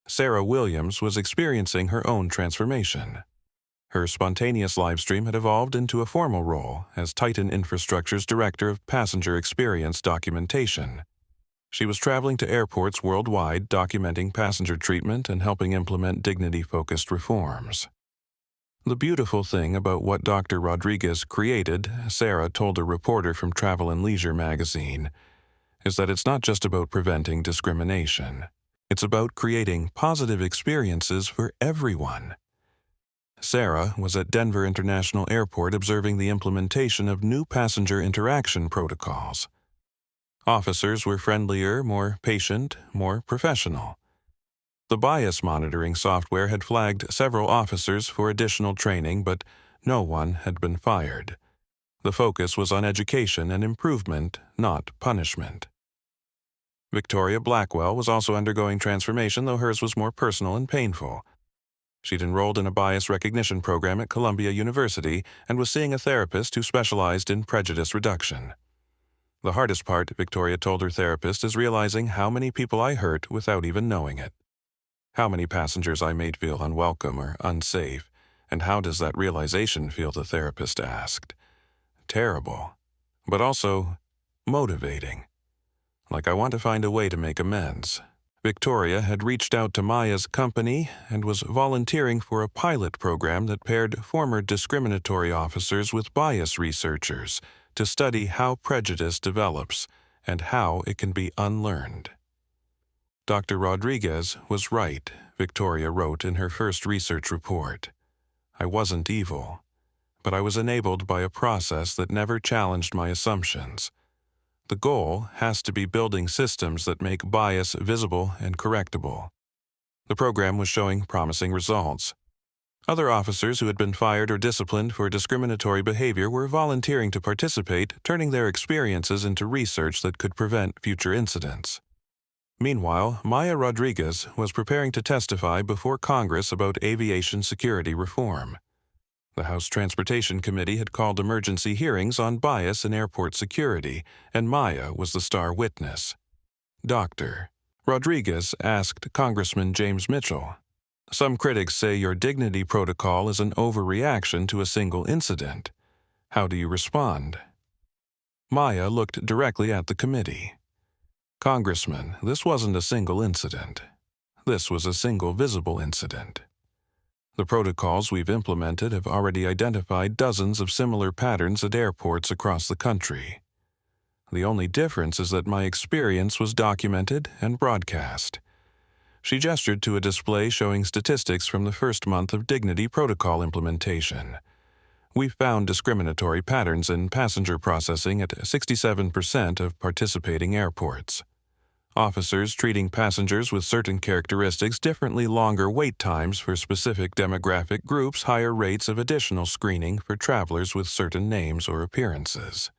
Sarah Williams was experiencing her own transformation. Her spontaneous livestream had evolved into a formal role as Titan Infrastructure's Director of Passenger Experience Documentation. She was traveling to airports worldwide, documenting passenger treatment and helping implement dignity-focused reforms. "The beautiful thing about what Dr. Rodriguez created," Sarah told a reporter from Travel and Leisure magazine, "is that it's not just about preventing discrimination. It's about creating positive experiences for everyone." Sarah was at Denver International Airport observing the implementation of new passenger interaction protocols. Officers were friendlier, more patient, more professional. The bias monitoring software had flagged several officers for additional training, but no one had been fired. The focus was on education and improvement, not punishment. Victoria Blackwell was also undergoing transformation, though hers was more personal and painful. She'd enrolled in a bias recognition program at Columbia University and was seeing a therapist who specialized in prejudice reduction. "The hardest part," Victoria told her therapist, "is realizing how many people I hurt without even knowing it. How many passengers I made feel unwelcome or unsafe, and how does that realization feel?" the therapist asked. "Terrible, but also motivating. Like I want to find a way to make amends." Victoria had reached out to Maya's company and was volunteering for a pilot program that paired former discriminatory officers with bias researchers to study how prejudice develops and how it can be unlearned. "Dr. Rodriguez was right," Victoria wrote in her first research report. "I wasn't evil, but I was enabled by a process that never challenged my assumptions. The goal has to be building systems that make bias visible and correctable. The program was showing promising results. Other officers who had been fired or disciplined for discriminatory behavior were volunteering to participate, turning their experiences into research that could prevent future incidents. Meanwhile, Maya Rodriguez was preparing to testify before Congress about aviation security reform. The House Transportation Committee had called emergency hearings on bias in airport security, and Maya was the star witness. Dr. Rodriguez asked Congressman James Mitchell, "Some critics say your dignity protocol is an overreaction to a single incident. How do you respond?" Maya looked directly at the committee. "Congressman, this wasn't a single incident. This was a single visible incident. The protocols we've implemented have already identified dozens of similar patterns at airports across the country. The only difference is that my experience was documented and broadcast." She gestured to a display showing statistics from the first month of dignity protocol implementation. "We found discriminatory patterns in passenger processing at 67% of participating airports. Officers treating passengers with certain characteristics differently, longer wait times for specific demographic groups, higher rates of additional screening for travelers with certain names or appearances."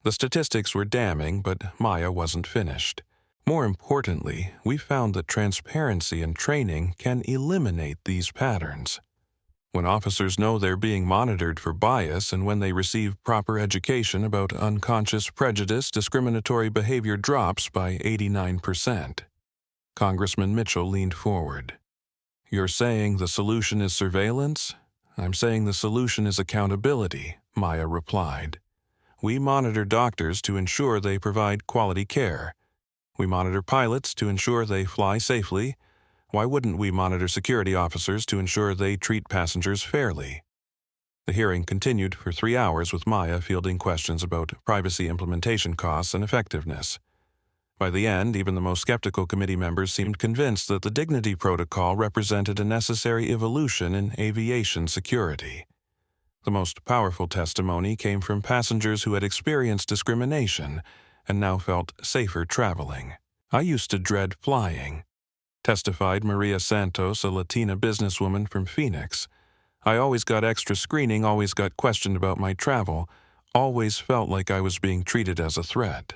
The statistics were damning, but Maya wasn't finished. "More importantly, we found that transparency and training can eliminate these patterns. When officers know they're being monitored for bias and when they receive proper education about unconscious prejudice, discriminatory behavior drops by 89%. Congressman Mitchell leaned forward. "You're saying the solution is surveillance?" "I'm saying the solution is accountability," Maya replied. "We monitor doctors to ensure they provide quality care. We monitor pilots to ensure they fly safely. Why wouldn't we monitor security officers to ensure they treat passengers fairly?" The hearing continued for 3 hours with Maya fielding questions about privacy implementation costs and effectiveness. By the end, even the most skeptical committee members seemed convinced that the Dignity Protocol represented a necessary evolution in aviation security. The most powerful testimony came from passengers who had experienced discrimination and now felt safer traveling. "I used to dread flying," testified Maria Santos, a Latina businesswoman from Phoenix. "I always got extra screening, always got questioned about my travel, always felt like I was being treated as a threat."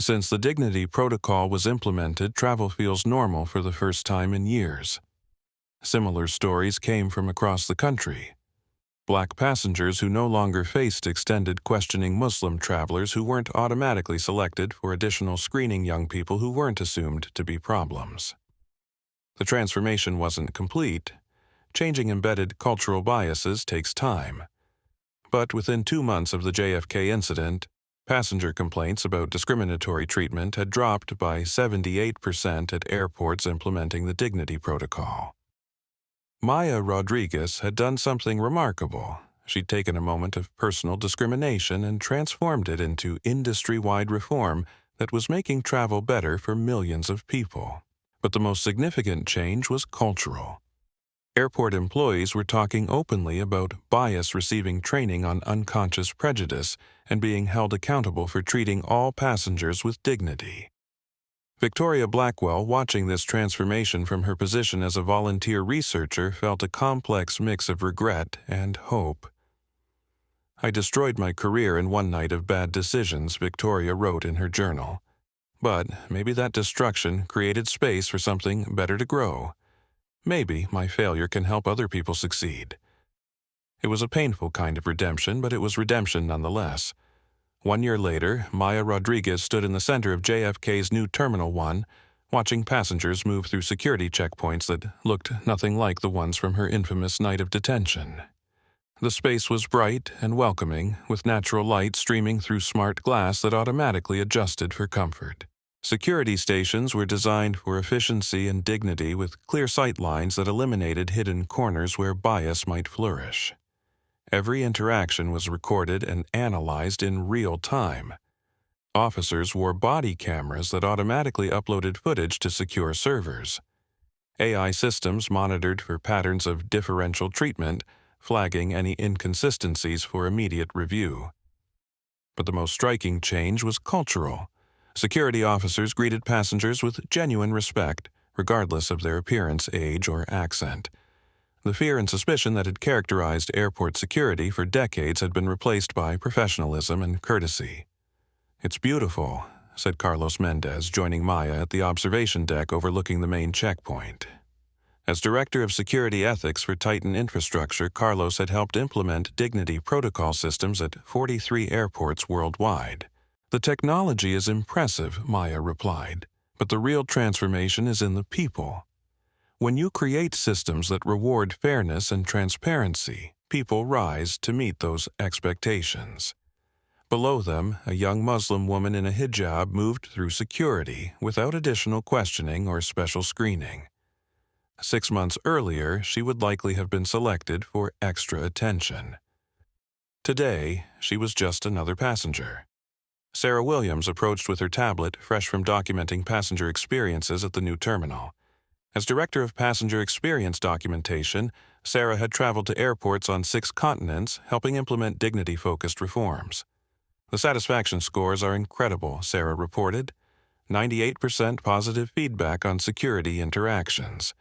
Since the Dignity Protocol was implemented, travel feels normal for the first time in years. Similar stories came from across the country. Black passengers who no longer faced extended questioning, Muslim travelers who weren't automatically selected for additional screening, young people who weren't assumed to be problems. The transformation wasn't complete. Changing embedded cultural biases takes time. But within 2 months of the JFK incident, passenger complaints about discriminatory treatment had dropped by 78% at airports implementing the Dignity Protocol. Maya Rodriguez had done something remarkable. She'd taken a moment of personal discrimination and transformed it into industry-wide reform that was making travel better for millions of people. But the most significant change was cultural. Airport employees were talking openly about bias, receiving training on unconscious prejudice, and being held accountable for treating all passengers with dignity. Victoria Blackwell, watching this transformation from her position as a volunteer researcher, felt a complex mix of regret and hope. "I destroyed my career in one night of bad decisions," Victoria wrote in her journal. "But maybe that destruction created space for something better to grow. Maybe my failure can help other people succeed." It was a painful kind of redemption, but it was redemption nonetheless. 1 year later, Maya Rodriguez stood in the center of JFK's new Terminal 1, watching passengers move through security checkpoints that looked nothing like the ones from her infamous night of detention. The space was bright and welcoming, with natural light streaming through smart glass that automatically adjusted for comfort. Security stations were designed for efficiency and dignity, with clear sight lines that eliminated hidden corners where bias might flourish. Every interaction was recorded and analyzed in real time. Officers wore body cameras that automatically uploaded footage to secure servers. AI systems monitored for patterns of differential treatment, flagging any inconsistencies for immediate review. But the most striking change was cultural. Security officers greeted passengers with genuine respect, regardless of their appearance, age, or accent. The fear and suspicion that had characterized airport security for decades had been replaced by professionalism and courtesy. "It's beautiful," said Carlos Mendez, joining Maya at the observation deck overlooking the main checkpoint. As Director of Security Ethics for Titan Infrastructure, Carlos had helped implement dignity protocol systems at 43 airports worldwide. "The technology is impressive," Maya replied, "but the real transformation is in the people. When you create systems that reward fairness and transparency, people rise to meet those expectations." Below them, a young Muslim woman in a hijab moved through security without additional questioning or special screening. 6 months earlier, she would likely have been selected for extra attention. Today, she was just another passenger. Sarah Williams approached with her tablet, fresh from documenting passenger experiences at the new terminal. As Director of Passenger Experience Documentation, Sarah had traveled to airports on 6 continents, helping implement dignity-focused reforms. "The satisfaction scores are incredible," Sarah reported. 98% positive feedback on security interactions.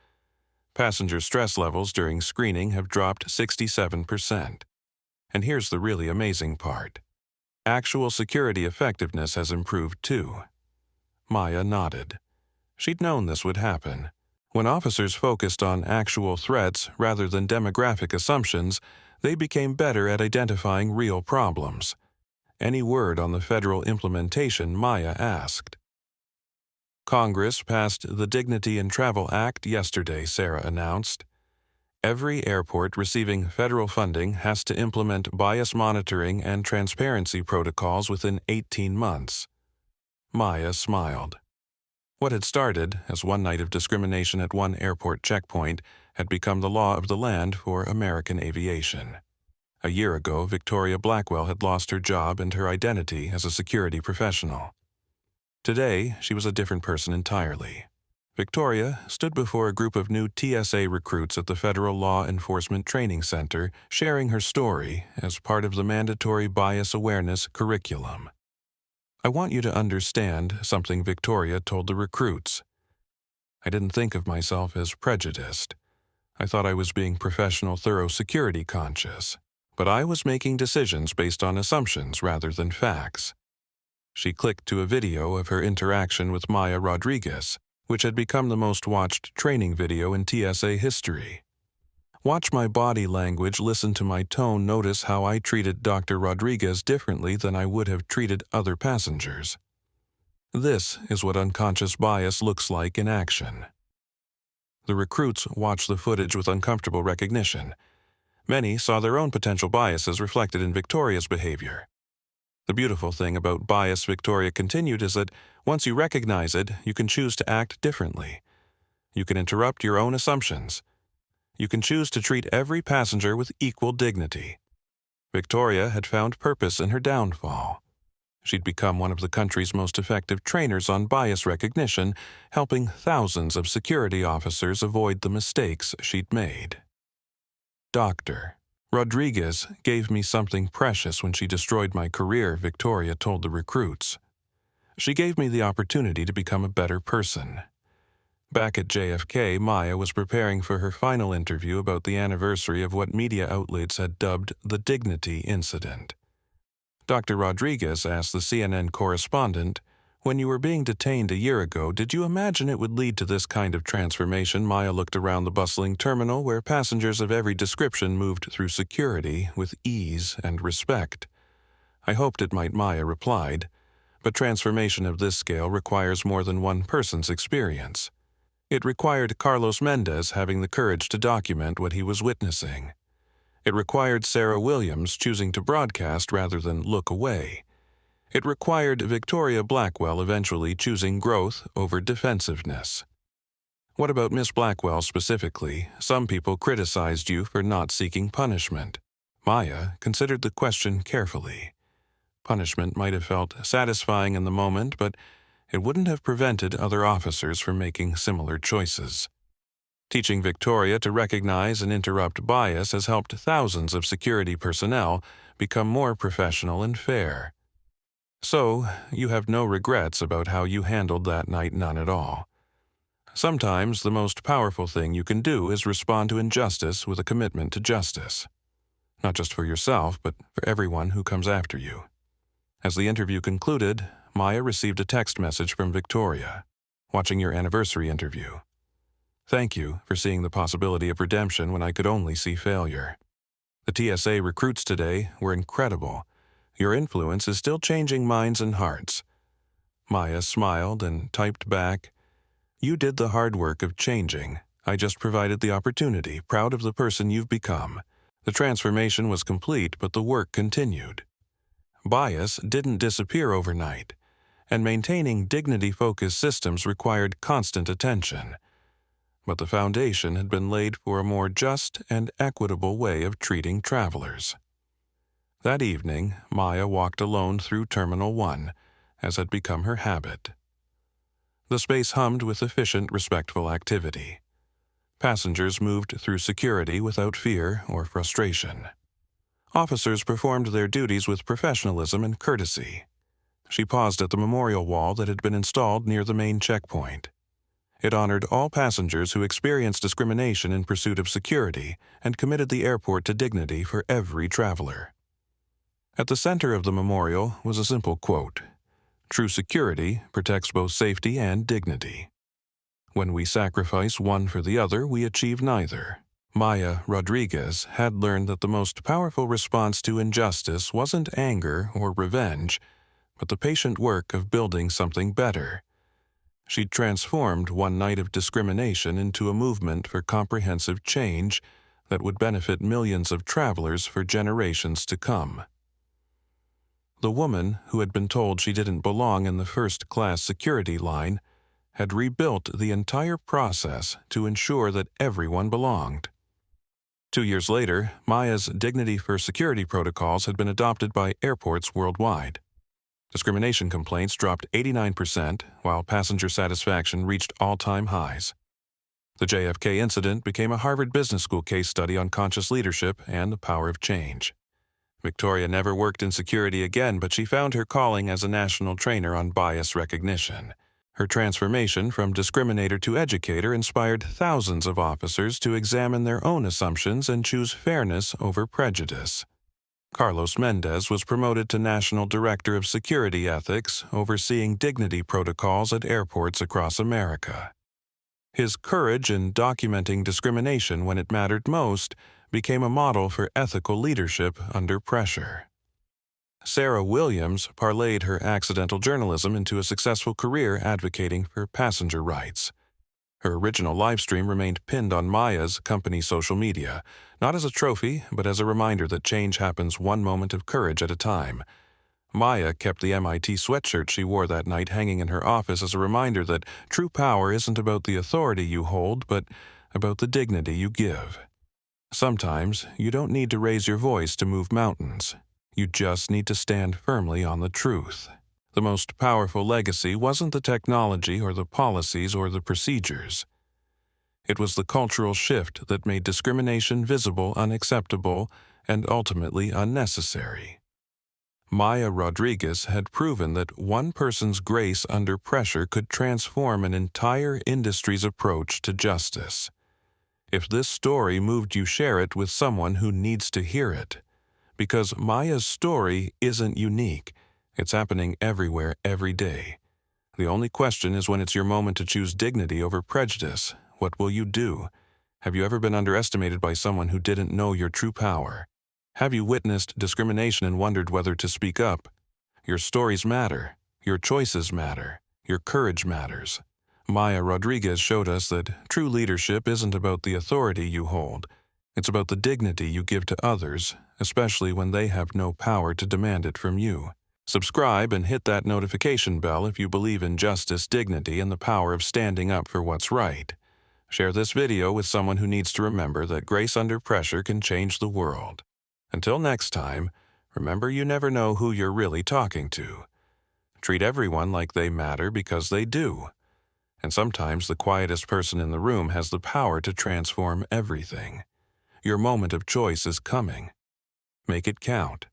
Passenger stress levels during screening have dropped 67%. And here's the really amazing part. Actual security effectiveness has improved too. Maya nodded. She'd known this would happen. When officers focused on actual threats rather than demographic assumptions, they became better at identifying real problems. "Any word on the federal implementation?" Maya asked. "Congress passed the Dignity in Travel Act yesterday," Sarah announced. "Every airport receiving federal funding has to implement bias monitoring and transparency protocols within 18 months. Maya smiled. What had started as one night of discrimination at one airport checkpoint had become the law of the land for American aviation. A year ago, Victoria Blackwell had lost her job and her identity as a security professional. Today, she was a different person entirely. Victoria stood before a group of new TSA recruits at the Federal Law Enforcement Training Center, sharing her story as part of the mandatory bias awareness curriculum. "I want you to understand something," Victoria told the recruits. "I didn't think of myself as prejudiced. I thought I was being professional, thorough, security conscious. But I was making decisions based on assumptions rather than facts." She clicked to a video of her interaction with Maya Rodriguez, which had become the most watched training video in TSA history. "Watch my body language, listen to my tone, notice how I treated Dr. Rodriguez differently than I would have treated other passengers. This is what unconscious bias looks like in action." The recruits watched the footage with uncomfortable recognition. Many saw their own potential biases reflected in Victoria's behavior. "The beautiful thing about bias," Victoria continued, "is that once you recognize it, you can choose to act differently. You can interrupt your own assumptions. You can choose to treat every passenger with equal dignity." Victoria had found purpose in her downfall. She'd become one of the country's most effective trainers on bias recognition, helping thousands of security officers avoid the mistakes she'd made. "Dr. Rodriguez gave me something precious when she destroyed my career," Victoria told the recruits. "She gave me the opportunity to become a better person." Back at JFK, Maya was preparing for her final interview about the anniversary of what media outlets had dubbed the Dignity Incident. Dr. Rodriguez asked the CNN correspondent, "When you were being detained a year ago, did you imagine it would lead to this kind of transformation?" Maya looked around the bustling terminal where passengers of every description moved through security with ease and respect. "I hoped it might," Maya replied, "but transformation of this scale requires more than one person's experience. It required Carlos Mendez having the courage to document what he was witnessing. It required Sarah Williams choosing to broadcast rather than look away. It required Victoria Blackwell eventually choosing growth over defensiveness." "What about Miss Blackwell specifically? Some people criticized you for not seeking punishment." Maya considered the question carefully. Punishment might have felt satisfying in the moment, but it wouldn't have prevented other officers from making similar choices. Teaching Victoria to recognize and interrupt bias has helped thousands of security personnel become more professional and fair. "So, you have no regrets about how you handled that night?" "None at all. Sometimes the most powerful thing you can do is respond to injustice with a commitment to justice. Not just for yourself, but for everyone who comes after you. As the interview concluded, Maya received a text message from Victoria, watching your anniversary interview. Thank you for seeing the possibility of redemption when I could only see failure. The TSA recruits today were incredible. Your influence is still changing minds and hearts. Maya smiled and typed back, "You did the hard work of changing. I just provided the opportunity, proud of the person you've become. The transformation was complete, but the work continued." Bias didn't disappear overnight, and maintaining dignity-focused systems required constant attention. But the foundation had been laid for a more just and equitable way of treating travelers. That evening, Maya walked alone through Terminal 1, as had become her habit. The space hummed with efficient, respectful activity. Passengers moved through security without fear or frustration. Officers performed their duties with professionalism and courtesy. She paused at the memorial wall that had been installed near the main checkpoint. It honored all passengers who experienced discrimination in pursuit of security and committed the airport to dignity for every traveler. At the center of the memorial was a simple quote, "True security protects both safety and dignity. When we sacrifice one for the other, we achieve neither." Maya Rodriguez had learned that the most powerful response to injustice wasn't anger or revenge, but the patient work of building something better. She'd transformed one night of discrimination into a movement for comprehensive change that would benefit millions of travelers for generations to come. The woman, who had been told she didn't belong in the first-class security line, had rebuilt the entire process to ensure that everyone belonged. 2 years later, Maya's Dignity for Security protocols had been adopted by airports worldwide. Discrimination complaints dropped 89%, while passenger satisfaction reached all-time highs. The JFK incident became a Harvard Business School case study on conscious leadership and the power of change. Victoria never worked in security again, but she found her calling as a national trainer on bias recognition. Her transformation from discriminator to educator inspired thousands of officers to examine their own assumptions and choose fairness over prejudice. Carlos Mendez was promoted to National Director of Security Ethics, overseeing dignity protocols at airports across America. His courage in documenting discrimination when it mattered most became a model for ethical leadership under pressure. Sarah Williams parlayed her accidental journalism into a successful career advocating for passenger rights. Her original livestream remained pinned on Maya's company social media, not as a trophy, but as a reminder that change happens one moment of courage at a time. Maya kept the MIT sweatshirt she wore that night hanging in her office as a reminder that true power isn't about the authority you hold, but about the dignity you give. Sometimes you don't need to raise your voice to move mountains. You just need to stand firmly on the truth. The most powerful legacy wasn't the technology or the policies or the procedures. It was the cultural shift that made discrimination visible, unacceptable, and ultimately unnecessary. Maya Rodriguez had proven that one person's grace under pressure could transform an entire industry's approach to justice. If this story moved you, share it with someone who needs to hear it. Because Maya's story isn't unique. It's happening everywhere, every day. The only question is when it's your moment to choose dignity over prejudice. What will you do? Have you ever been underestimated by someone who didn't know your true power? Have you witnessed discrimination and wondered whether to speak up? Your stories matter. Your choices matter. Your courage matters. Maya Rodriguez showed us that true leadership isn't about the authority you hold. It's about the dignity you give to others, especially when they have no power to demand it from you. Subscribe and hit that notification bell if you believe in justice, dignity, and the power of standing up for what's right. Share this video with someone who needs to remember that grace under pressure can change the world. Until next time, remember you never know who you're really talking to. Treat everyone like they matter because they do. And sometimes the quietest person in the room has the power to transform everything. Your moment of choice is coming. Make it count.